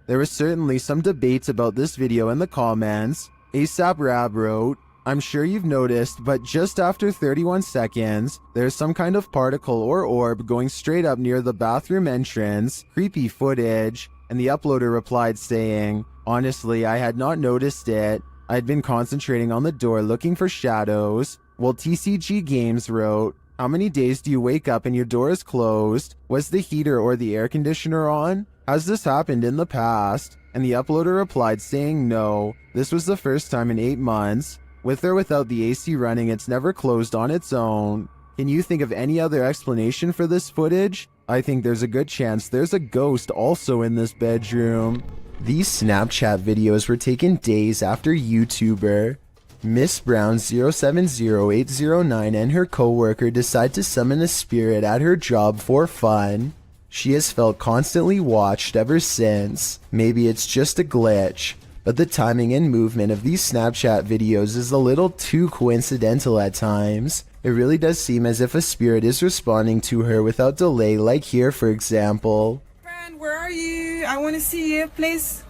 There was certainly some debate about this video in the comments. ASAP Rab wrote, I'm sure you've noticed, but just after 31 seconds, there's some kind of particle or orb going straight up near the bathroom entrance. Creepy footage. And the uploader replied saying, honestly, I had not noticed it. I'd been concentrating on the door looking for shadows. Well, TCG Games wrote, how many days do you wake up and your door is closed? Was the heater or the air conditioner on? Has this happened in the past? And the uploader replied saying no, this was the first time in 8 months. With or without the AC running, it's never closed on its own. Can you think of any other explanation for this footage? I think there's a good chance there's a ghost also in this bedroom. These Snapchat videos were taken days after YouTuber Miss Brown 070809 and her co-worker decide to summon a spirit at her job for fun. She has felt constantly watched ever since. Maybe it's just a glitch, but the timing and movement of these Snapchat videos is a little too coincidental at times. It really does seem as if a spirit is responding to her without delay, like here for example. Friend, where are you? I want to see you, please.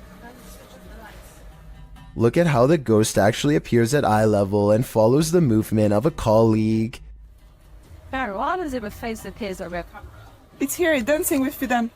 Look at how the ghost actually appears at eye level and follows the movement of a colleague. Why does it face appears over? It's here, dancing with them.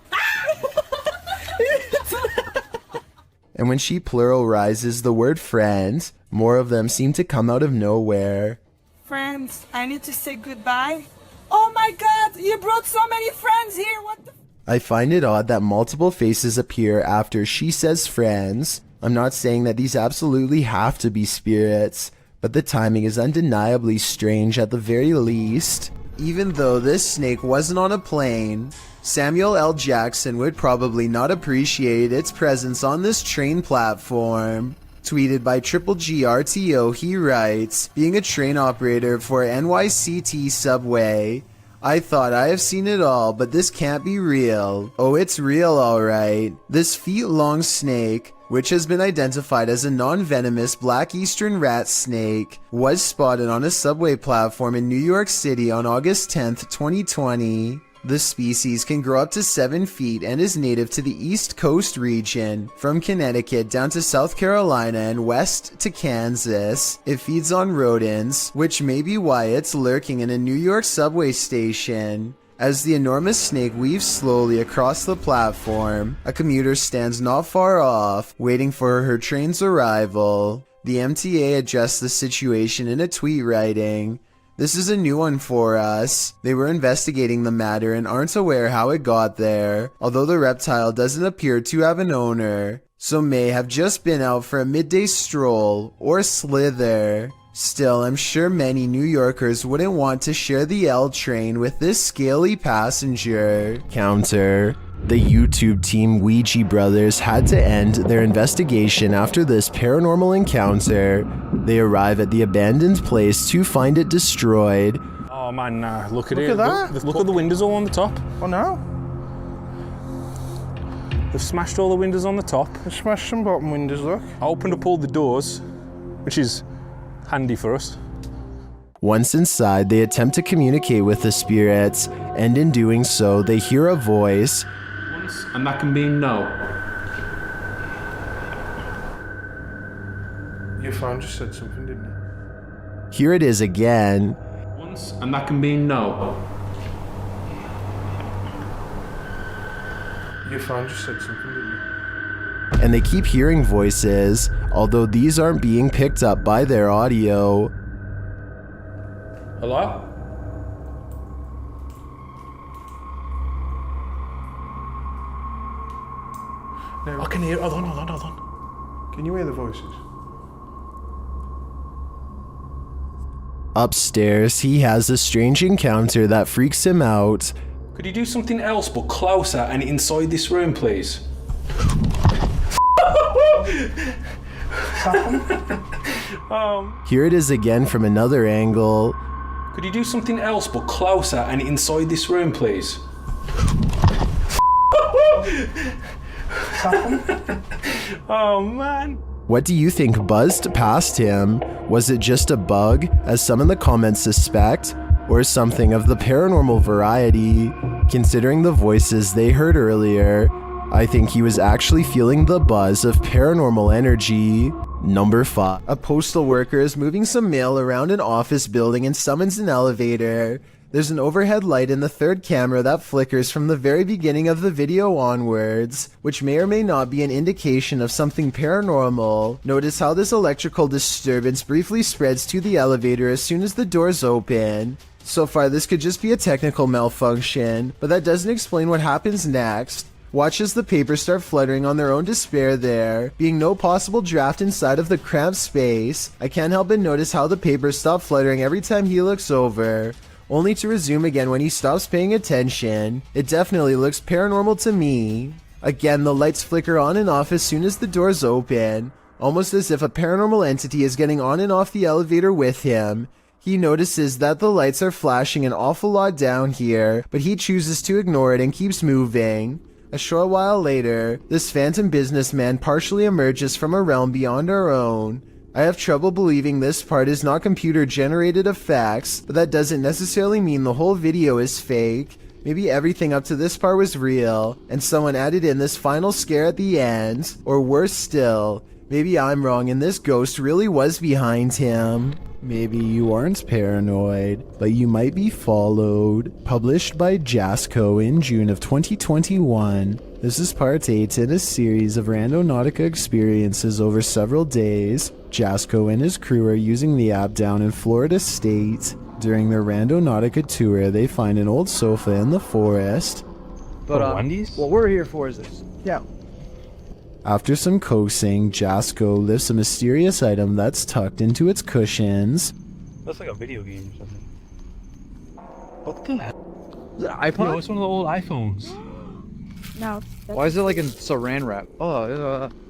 And when she pluralizes the word friends, more of them seem to come out of nowhere. Friends, I need to say goodbye. Oh my god, you brought so many friends here, what the I find it odd that multiple faces appear after she says friends. I'm not saying that these absolutely have to be spirits, but the timing is undeniably strange at the very least. Even though this snake wasn't on a plane, Samuel L. Jackson would probably not appreciate its presence on this train platform. Tweeted by Triple GRTO, he writes, being a train operator for NYCT Subway, I thought I have seen it all, but this can't be real. Oh, it's real alright. This feet-long snake, which has been identified as a non-venomous black eastern rat snake, was spotted on a subway platform in New York City on August 10th, 2020. The species can grow up to 7 feet and is native to the East Coast region, from Connecticut down to South Carolina and west to Kansas. It feeds on rodents, which may be why it's lurking in a New York subway station. As the enormous snake weaves slowly across the platform, a commuter stands not far off, waiting for her train's arrival. The MTA addressed the situation in a tweet writing, "This is a new one for us. They were investigating the matter and aren't aware how it got there, although the reptile doesn't appear to have an owner, so may have just been out for a midday stroll or slither. Still, I'm sure many New Yorkers wouldn't want to share the L train with this scaly passenger." Counter. The YouTube team Ouija Brothers had to end their investigation after this paranormal encounter. They arrive at the abandoned place to find it destroyed. Oh man, look at it. Look at that. Look at the windows all on the top. Oh no. They've smashed all the windows on the top. They smashed some bottom windows, look. I opened up all the doors, which is handy for us. Once inside, they attempt to communicate with the spirits, and in doing so, they hear a voice. Once, and that can mean no. Your phone just said something, didn't it? Here it is again. Once, and that can mean no. Your phone just said something, didn't it? And they keep hearing voices, although these aren't being picked up by their audio. Hello? No. I can hear. Hold on. Can you hear the voices? Upstairs, he has a strange encounter that freaks him out. Could you do something else but closer and inside this room, please? Here it is again from another angle. Could you do something else but closer and inside this room, please? Oh man. What do you think buzzed past him? Was it just a bug, as some in the comments suspect, or something of the paranormal variety? Considering the voices they heard earlier, I think he was actually feeling the buzz of paranormal energy. Number 5. A postal worker is moving some mail around an office building and summons an elevator. There's an overhead light in the third camera that flickers from the very beginning of the video onwards, which may or may not be an indication of something paranormal. Notice how this electrical disturbance briefly spreads to the elevator as soon as the doors open. So far, this could just be a technical malfunction, but that doesn't explain what happens next. Watch as the papers start fluttering on their own despair there, being no possible draft inside of the cramped space. I can't help but notice how the papers stop fluttering every time he looks over, only to resume again when he stops paying attention. It definitely looks paranormal to me. Again, the lights flicker on and off as soon as the doors open, almost as if a paranormal entity is getting on and off the elevator with him. He notices that the lights are flashing an awful lot down here, but he chooses to ignore it and keeps moving. A short while later, this phantom businessman partially emerges from a realm beyond our own. I have trouble believing this part is not computer-generated effects, but that doesn't necessarily mean the whole video is fake. Maybe everything up to this part was real, and someone added in this final scare at the end. Or worse still, maybe I'm wrong and this ghost really was behind him. Maybe you aren't paranoid, but you might be followed. Published by Jasco in June of 2021. This is part 8 in a series of RandNautica experiences over several days. Jasco and his crew are using the app down in Florida State. During their RandNautica tour, they find an old sofa in the forest. But what we're here for is this. Yeah. After some coaxing, Jasco lifts a mysterious item that's tucked into its cushions. That's like a video game or something. What the hell? Is it an iPod? Yo, it's one of the old iPhones. No. Why is it like in saran wrap?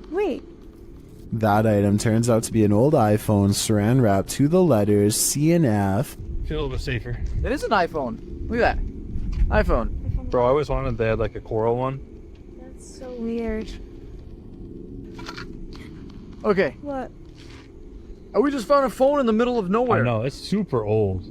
Wait. That item turns out to be an old iPhone saran wrapped to the letters C and F. Feel a little bit safer. It is an iPhone. Look at that. iPhone. Bro, I always wanted they had like a coral one. That's so weird. Okay. What? Oh, we just found a phone in the middle of nowhere. I know, it's super old.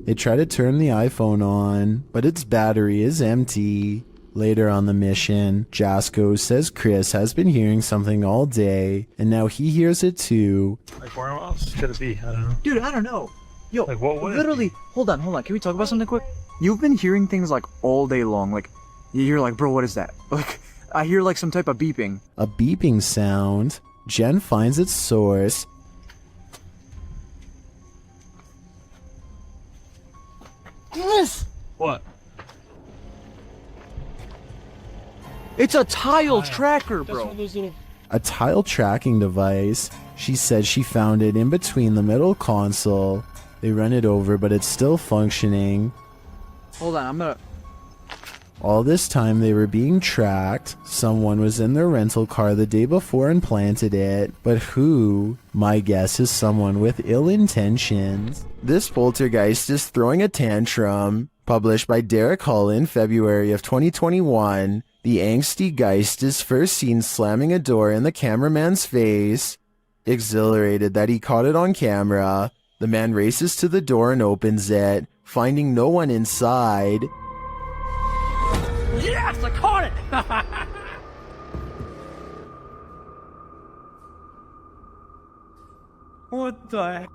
They try to turn the iPhone on, but its battery is empty. Later on the mission, Jasco says Chris has been hearing something all day, and now he hears it too. Like, where else could it be? I don't know. Dude, I don't know. Yo, like, what would literally, hold on. Can we talk about something quick? You've been hearing things like all day long. Like, you're like, bro, what is that? Like, I hear like some type of beeping. A beeping sound. Jen finds its source. Chris! What? It's a tile tracker, bro. A tile tracking device. She said she found it in between the middle console. They run it over, but it's still functioning. Hold on, I'm gonna... All this time they were being tracked. Someone was in their rental car the day before and planted it. But who? My guess is someone with ill intentions. This poltergeist is throwing a tantrum. Published by Derek Hull in February of 2021. The angsty geist is first seen slamming a door in the cameraman's face. Exhilarated that he caught it on camera, the man races to the door and opens it, finding no one inside. Yes, I caught it! What the heck?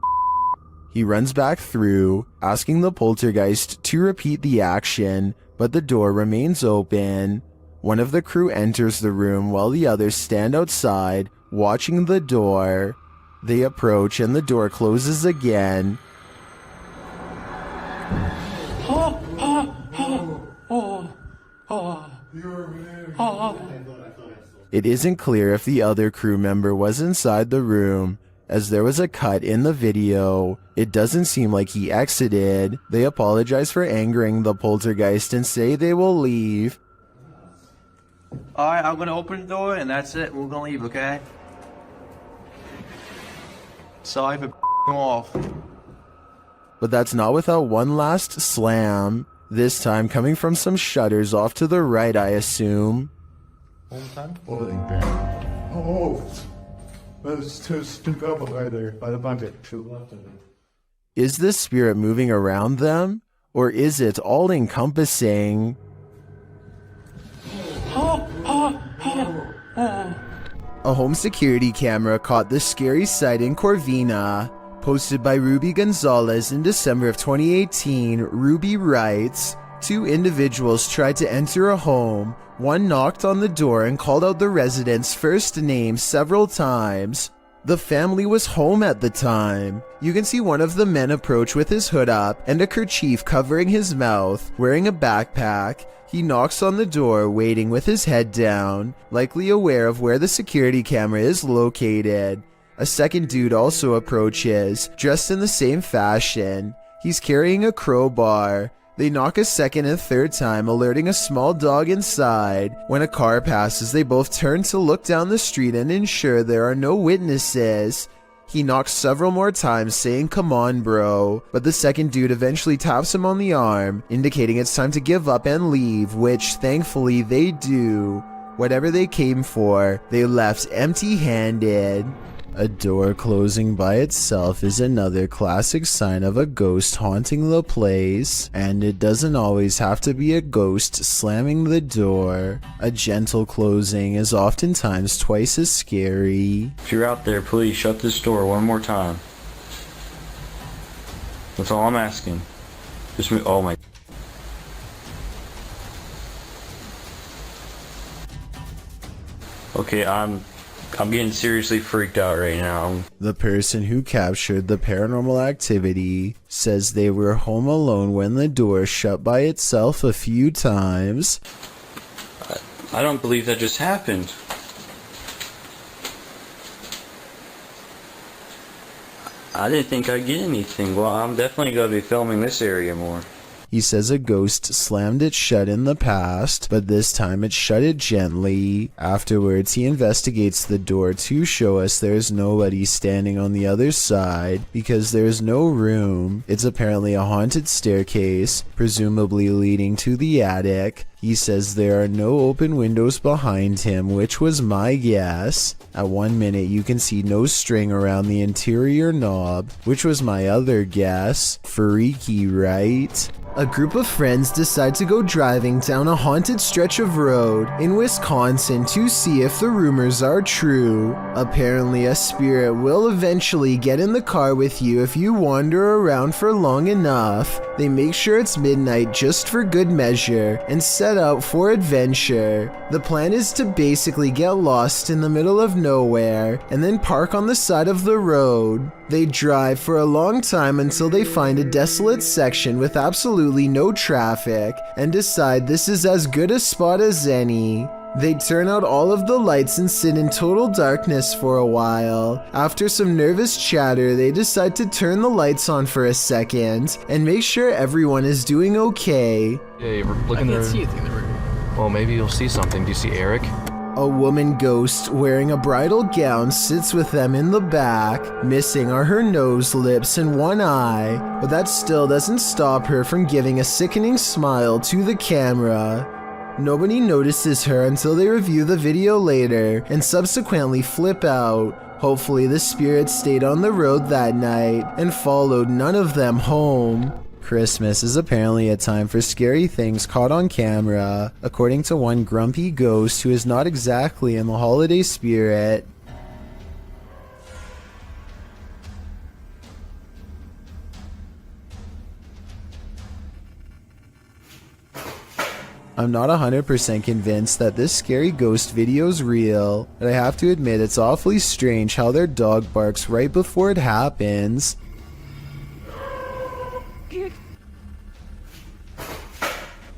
He runs back through, asking the poltergeist to repeat the action, but the door remains open. One of the crew enters the room while the others stand outside, watching the door. They approach and the door closes again. It isn't clear if the other crew member was inside the room, as there was a cut in the video. It doesn't seem like he exited. They apologize for angering the poltergeist and say they will leave. Alright, I'm gonna open the door and that's it. We're gonna leave, okay? Sorry for off. But that's not without one last slam. This time coming from some shutters off to the right, I assume. Oh, there's two people right there by the bucket to the left of it. Is this spirit moving around them? Or is it all-encompassing? A home security camera caught this scary sight in Corvina. Posted by Ruby Gonzalez in December of 2018, Ruby writes, 2 individuals tried to enter a home. One knocked on the door and called out the resident's first name several times. The family was home at the time. You can see one of the men approach with his hood up and a kerchief covering his mouth, wearing a backpack. He knocks on the door, waiting with his head down, likely aware of where the security camera is located. A second dude also approaches, dressed in the same fashion. He's carrying a crowbar. They knock a second and third time, alerting a small dog inside. When a car passes, they both turn to look down the street and ensure there are no witnesses. He knocks several more times, saying, "Come on, bro," but the second dude eventually taps him on the arm, indicating it's time to give up and leave, which thankfully they do. Whatever they came for, they left empty-handed. A door closing by itself is another classic sign of a ghost haunting the place, and it doesn't always have to be a ghost slamming the door. A gentle closing is oftentimes twice as scary. If you're out there, please shut this door one more time. That's all I'm asking. Just me. Oh my. Okay, I'm getting seriously freaked out right now. The person who captured the paranormal activity says they were home alone when the door shut by itself a few times. I don't believe that just happened. I didn't think I'd get anything. Well, I'm definitely going to be filming this area more. He says a ghost slammed it shut in the past, but this time it shut it gently. Afterwards, he investigates the door to show us there's nobody standing on the other side because there's no room. It's apparently a haunted staircase, presumably leading to the attic. He says there are no open windows behind him, which was my guess. At 1 minute, you can see no string around the interior knob, which was my other guess. Freaky, right? A group of friends decide to go driving down a haunted stretch of road in Wisconsin to see if the rumors are true. Apparently, a spirit will eventually get in the car with you if you wander around for long enough. They make sure it's midnight just for good measure and set out for adventure. The plan is to basically get lost in the middle of nowhere and then park on the side of the road. They drive for a long time until they find a desolate section with absolutely no traffic and decide this is as good a spot as any. They turn out all of the lights and sit in total darkness for a while. After some nervous chatter, they decide to turn the lights on for a second and make sure everyone is doing okay. Yeah, we're looking there. I can't see anything in the room. Well, maybe you'll see something. Do you see Eric? A woman ghost wearing a bridal gown sits with them in the back. Missing are her nose, lips, and one eye, but that still doesn't stop her from giving a sickening smile to the camera. Nobody notices her until they review the video later and subsequently flip out. Hopefully the spirit stayed on the road that night and followed none of them home. Christmas is apparently a time for scary things caught on camera, according to one grumpy ghost who is not exactly in the holiday spirit. I'm not 100% convinced that this scary ghost video's real, but I have to admit it's awfully strange how their dog barks right before it happens.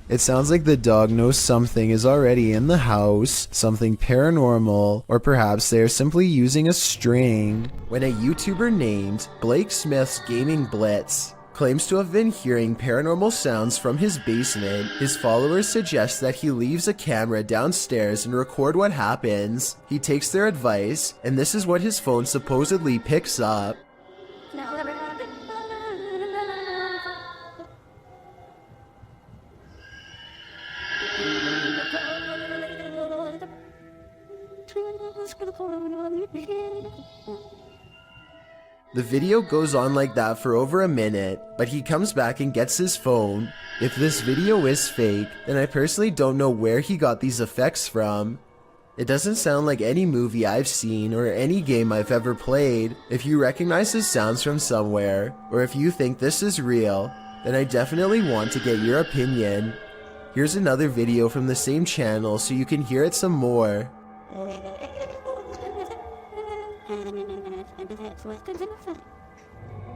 It sounds like the dog knows something is already in the house, something paranormal, or perhaps they are simply using a string. When a YouTuber named Blake Smith's Gaming Blitz claims to have been hearing paranormal sounds from his basement, his followers suggest that he leaves a camera downstairs and record what happens. He takes their advice, and this is what his phone supposedly picks up. The video goes on like that for over a minute, but he comes back and gets his phone. If this video is fake, then I personally don't know where he got these effects from. It doesn't sound like any movie I've seen or any game I've ever played. If you recognize the sounds from somewhere, or if you think this is real, then I definitely want to get your opinion. Here's another video from the same channel so you can hear it some more.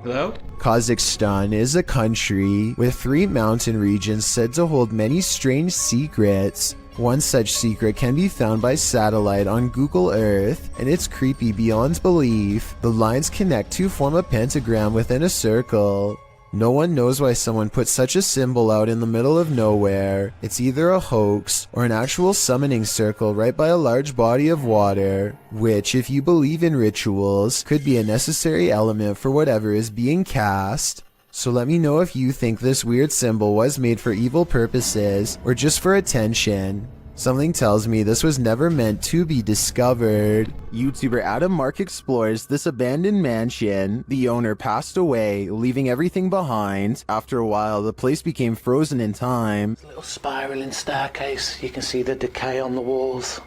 Hello? Kazakhstan is a country with 3 mountain regions said to hold many strange secrets. One such secret can be found by satellite on Google Earth, and it's creepy beyond belief. The lines connect to form a pentagram within a circle. No one knows why someone put such a symbol out in the middle of nowhere. It's either a hoax or an actual summoning circle right by a large body of water, which, if you believe in rituals, could be a necessary element for whatever is being cast. So let me know if you think this weird symbol was made for evil purposes or just for attention. Something tells me this was never meant to be discovered. YouTuber Adam Mark explores this abandoned mansion. The owner passed away, leaving everything behind. After a while, the place became frozen in time. Little spiraling staircase. You can see the decay on the walls.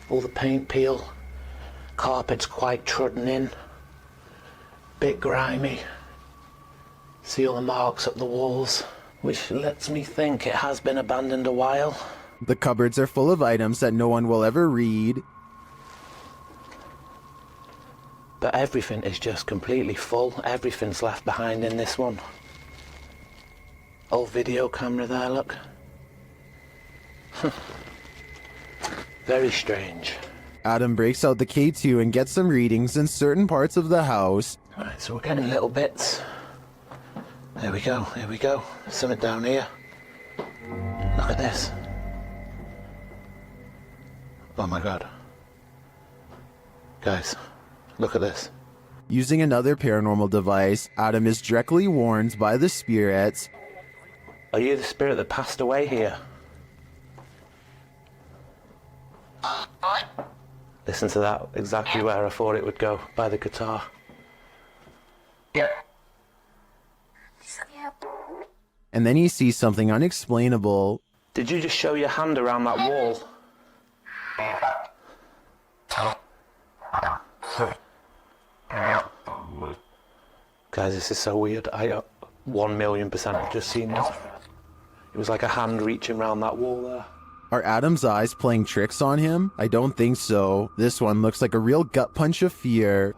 All the paint peel. Carpet's quite trodden in. Bit grimy. See all the marks up the walls, which lets me think it has been abandoned a while. The cupboards are full of items that no one will ever read. But everything is just completely full. Everything's left behind in this one. Old video camera there, look. Very strange. Adam breaks out the K2 and gets some readings in certain parts of the house. Alright, so we're getting little bits. There we go, here we go. Something down here. Look at this. Oh my god. Guys, look at this. Using another paranormal device, Adam is directly warned by the spirits. Are you the spirit that passed away here? Listen to that, exactly where I thought it would go, by the guitar. Yep. And then he sees something unexplainable. Did you just show your hand around that wall? Guys, this is so weird. I 1,000,000% have just seen this. It was like a hand reaching around that wall there. Are Adam's eyes playing tricks on him? I don't think so. This one looks like a real gut punch of fear.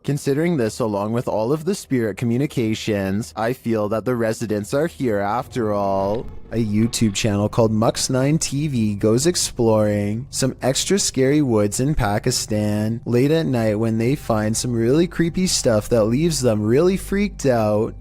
Considering this along with all of the spirit communications, I feel that the residents are here after all. A YouTube channel called Mux9 TV goes exploring some extra scary woods in Pakistan late at night when they find some really creepy stuff that leaves them really freaked out.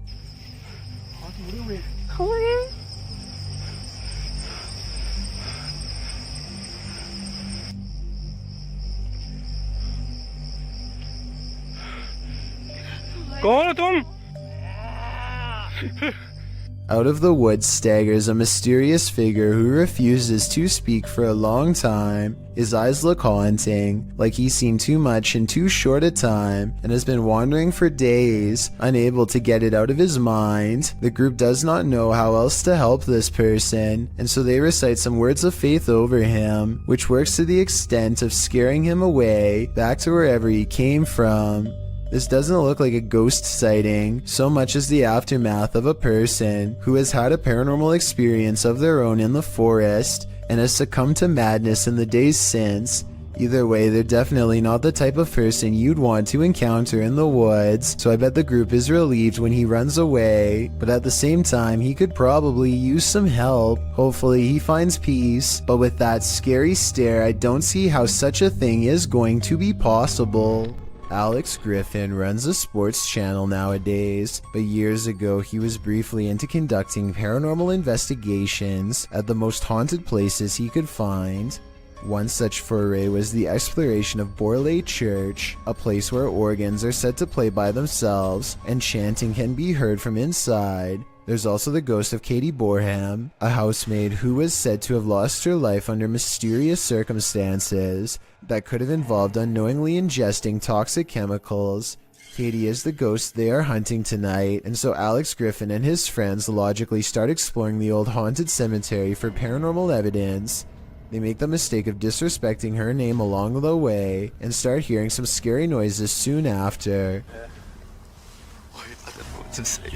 Out of the woods staggers a mysterious figure who refuses to speak for a long time. His eyes look haunting, like he's seen too much in too short a time and has been wandering for days, unable to get it out of his mind. The group does not know how else to help this person, and so they recite some words of faith over him, which works to the extent of scaring him away back to wherever he came from. This doesn't look like a ghost sighting so much as the aftermath of a person who has had a paranormal experience of their own in the forest and has succumbed to madness in the days since. Either way, they're definitely not the type of person you'd want to encounter in the woods, so I bet the group is relieved when he runs away, but at the same time he could probably use some help. Hopefully he finds peace, but with that scary stare I don't see how such a thing is going to be possible. Alex Griffin runs a sports channel nowadays, but years ago he was briefly into conducting paranormal investigations at the most haunted places he could find. One such foray was the exploration of Borley Church, a place where organs are said to play by themselves and chanting can be heard from inside. There's also the ghost of Katie Borham, a housemaid who was said to have lost her life under mysterious circumstances that could have involved unknowingly ingesting toxic chemicals. Katie is the ghost they are hunting tonight, and so Alex Griffin and his friends logically start exploring the old haunted cemetery for paranormal evidence. They make the mistake of disrespecting her name along the way and start hearing some scary noises soon after.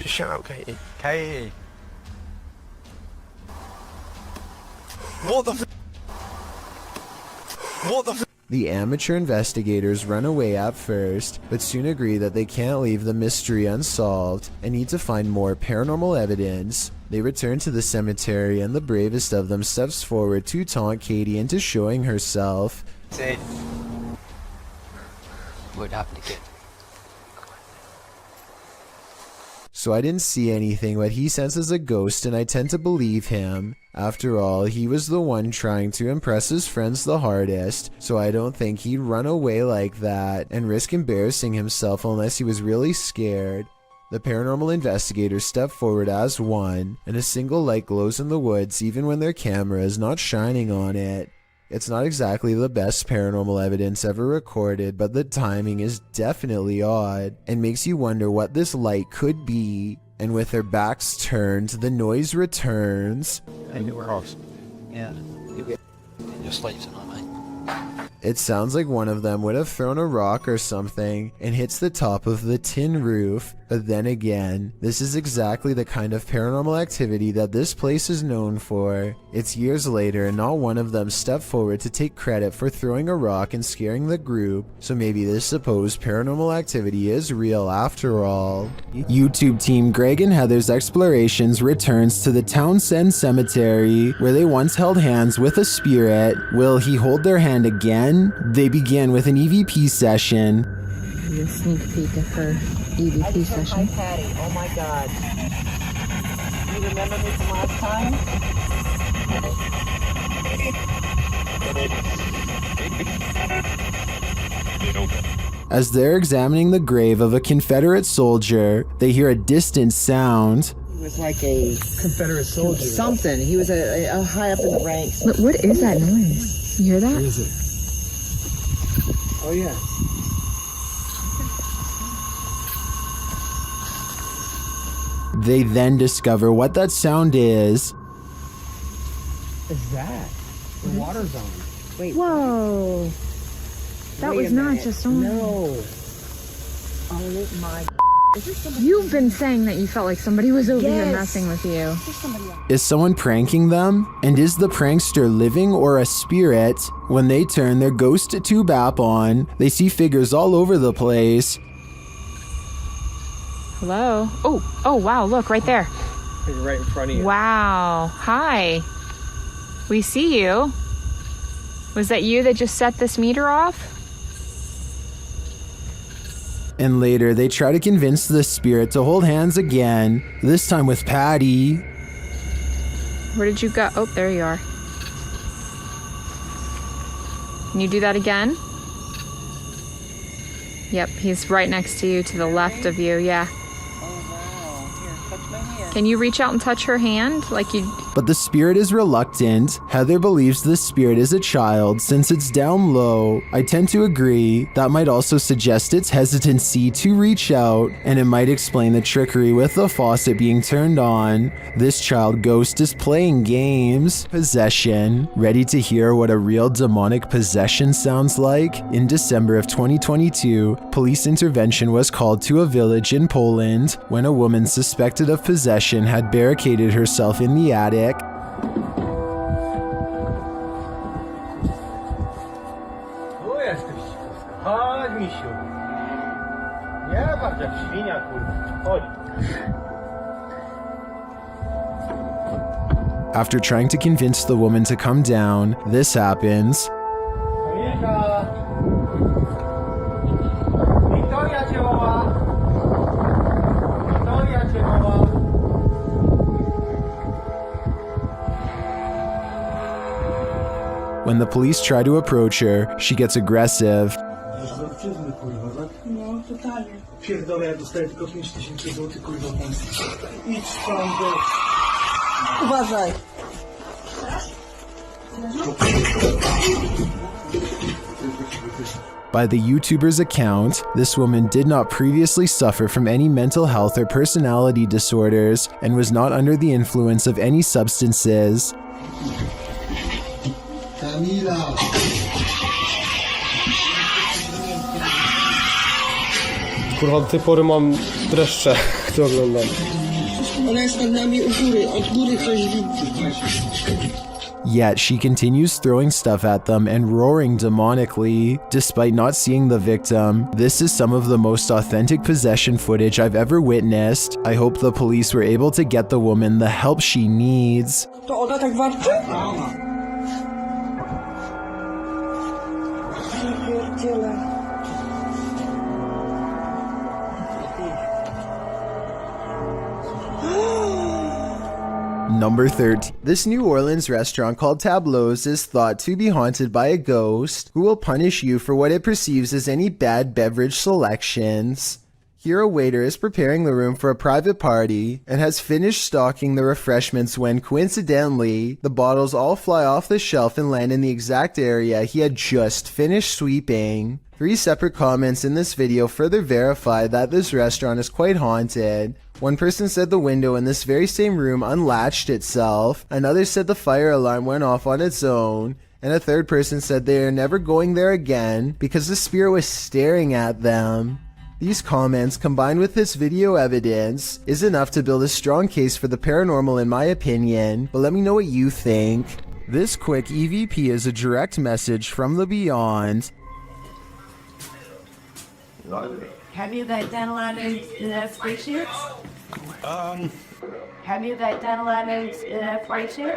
Shut up, Katie. Katie. What the What the The amateur investigators run away at first, but soon agree that they can't leave the mystery unsolved and need to find more paranormal evidence. They return to the cemetery, and the bravest of them steps forward to taunt Katie into showing herself. Say, would have to get. So I didn't see anything, but he senses a ghost, and I tend to believe him. After all, he was the one trying to impress his friends the hardest, so I don't think he'd run away like that and risk embarrassing himself unless he was really scared. The paranormal investigators step forward as one, and a single light glows in the woods even when their camera is not shining on it. It's not exactly the best paranormal evidence ever recorded, but the timing is definitely odd and makes you wonder what this light could be. And with their backs turned, the noise returns. I knew we're off. Yeah. Just sleep tonight, mate. It sounds like one of them would have thrown a rock or something and hits the top of the tin roof. But then again, this is exactly the kind of paranormal activity that this place is known for. It's years later and not one of them stepped forward to take credit for throwing a rock and scaring the group, so maybe this supposed paranormal activity is real after all. YouTube team Greg and Heather's Explorations returns to the Townsend Cemetery, where they once held hands with a spirit. Will he hold their hand again? They began with an EVP session. A sneak peek of her EVP session. Hi, Patty. Oh my God. You remember me from last time? As they're examining the grave of a Confederate soldier, they hear a distant sound. He was like a Confederate soldier. Something. He was a high up in the ranks. But what is that noise? You hear that? What is it? Oh yeah. They then discover what that sound is. Is that? The water zone. Wait. Whoa. That was not just on. No. Oh my. Is there somebody? You've been saying that you felt like somebody was over here messing with you. Is someone pranking them? And is the prankster living or a spirit? When they turn their ghost tube app on, they see figures all over the place. Hello? Oh, wow, look, right there. Right in front of you. Wow. Hi. We see you. Was that you that just set this meter off? And later, they try to convince the spirit to hold hands again, this time with Patty. Where did you go? Oh, there you are. Can you do that again? Yep, he's right next to you, to the left of you, yeah. Can you reach out and touch her hand like you... But the spirit is reluctant. Heather believes the spirit is a child since it's down low. I tend to agree. That might also suggest its hesitancy to reach out, and it might explain the trickery with the faucet being turned on. This child ghost is playing games. Possession. Ready to hear what a real demonic possession sounds like? In December of 2022, police intervention was called to a village in Poland when a woman suspected of possession had barricaded herself in the attic. After trying to convince the woman to come down, this happens. When the police try to approach her, she gets aggressive. Uważaj. By the YouTuber's account, this woman did not previously suffer from any mental health or personality disorders and was not under the influence of any substances. Kurwa, do tej pory mam dreszcze, jak to oglądam. Ona jest nad nami u góry, od góry coś widzi. Yet she continues throwing stuff at them and roaring demonically, despite not seeing the victim. This is some of the most authentic possession footage I've ever witnessed. I hope the police were able to get the woman the help she needs. To ona tak warczy? Number 13. This New Orleans restaurant called Tableau's is thought to be haunted by a ghost who will punish you for what it perceives as any bad beverage selections. Here a waiter is preparing the room for a private party and has finished stocking the refreshments when, coincidentally, the bottles all fly off the shelf and land in the exact area he had just finished sweeping. 3 separate comments in this video further verify that this restaurant is quite haunted. One person said the window in this very same room unlatched itself, another said the fire alarm went off on its own, and a third person said they are never going there again because the spirit was staring at them. These comments, combined with this video evidence, is enough to build a strong case for the paranormal in my opinion, but let me know what you think. This quick EVP is a direct message from the beyond. Have you got dental items in that spreadsheet? Have you got dental items in that spreadsheet?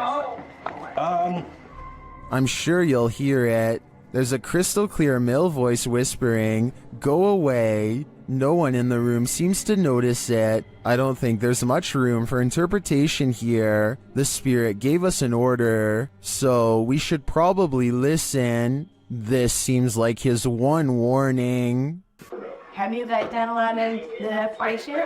I'm sure you'll hear it. There's a crystal clear male voice whispering, "Go away." No one in the room seems to notice it. I don't think there's much room for interpretation here. The spirit gave us an order, so we should probably listen. This seems like his one warning. Have you got dental items in that spreadsheet?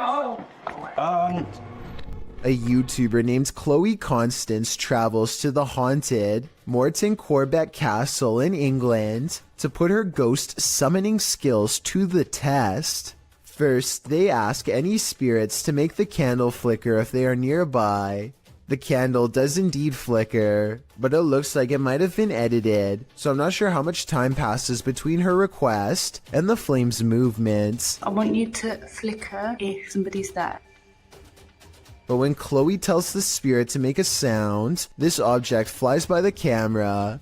A YouTuber named Chloe Constance travels to the haunted Morton Corbett Castle in England to put her ghost summoning skills to the test. First, they ask any spirits to make the candle flicker if they are nearby. The candle does indeed flicker, but it looks like it might have been edited, so I'm not sure how much time passes between her request and the flame's movements. I want you to flicker if somebody's there. But when Chloe tells the spirit to make a sound, this object flies by the camera.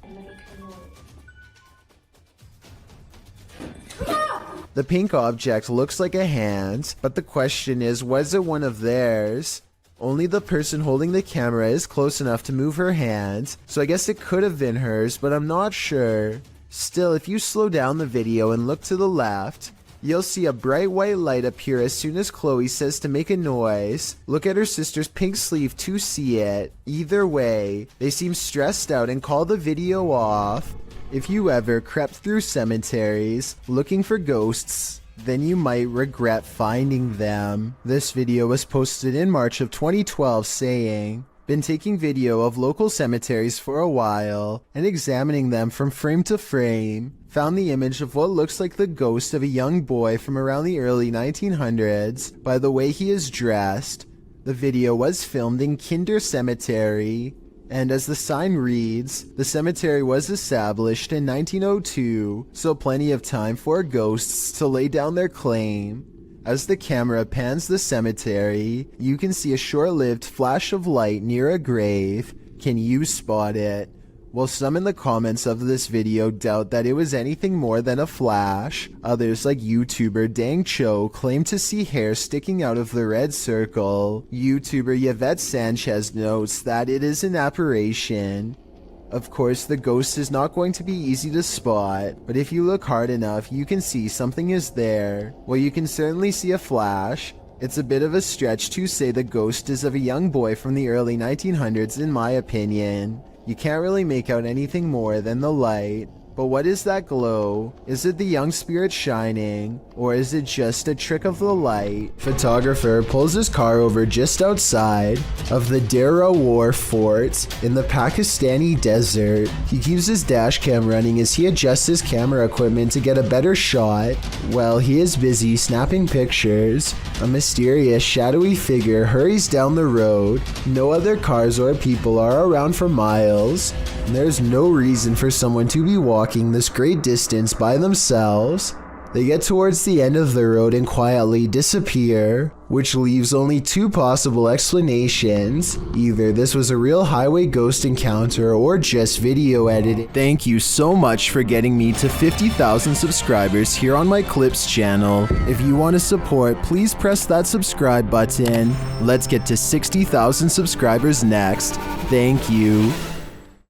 The pink object looks like a hand, but the question is, was it one of theirs? Only the person holding the camera is close enough to move her hand, so I guess it could have been hers, but I'm not sure. Still, if you slow down the video and look to the left, you'll see a bright white light appear as soon as Chloe says to make a noise. Look at her sister's pink sleeve to see it. Either way, they seem stressed out and call the video off. If you ever crept through cemeteries looking for ghosts, then you might regret finding them. This video was posted in March of 2012 saying, "Been taking video of local cemeteries for a while and examining them from frame to frame. Found the image of what looks like the ghost of a young boy from around the early 1900s by the way he is dressed. The video was filmed in Kinder Cemetery, and as the sign reads, the cemetery was established in 1902, so plenty of time for ghosts to lay down their claim." As the camera pans the cemetery, you can see a short-lived flash of light near a grave. Can you spot it? While some in the comments of this video doubt that it was anything more than a flash, others like YouTuber Dang Cho claim to see hair sticking out of the red circle. YouTuber Yvette Sanchez notes that it is an apparition. Of course, the ghost is not going to be easy to spot, but if you look hard enough, you can see something is there. While you can certainly see a flash, it's a bit of a stretch to say the ghost is of a young boy from the early 1900s in my opinion. You can't really make out anything more than the light. But what is that glow? Is it the young spirit shining? Or is it just a trick of the light? Photographer pulls his car over just outside of the Dera War Fort in the Pakistani desert. He keeps his dash cam running as he adjusts his camera equipment to get a better shot. While he is busy snapping pictures, a mysterious shadowy figure hurries down the road. No other cars or people are around for miles. There's no reason for someone to be walking this great distance by themselves. They get towards the end of the road and quietly disappear, which leaves only two possible explanations. Either this was a real highway ghost encounter or just video editing. Thank you so much for getting me to 50,000 subscribers here on my Clips channel. If you want to support, please press that subscribe button. Let's get to 60,000 subscribers next. Thank you.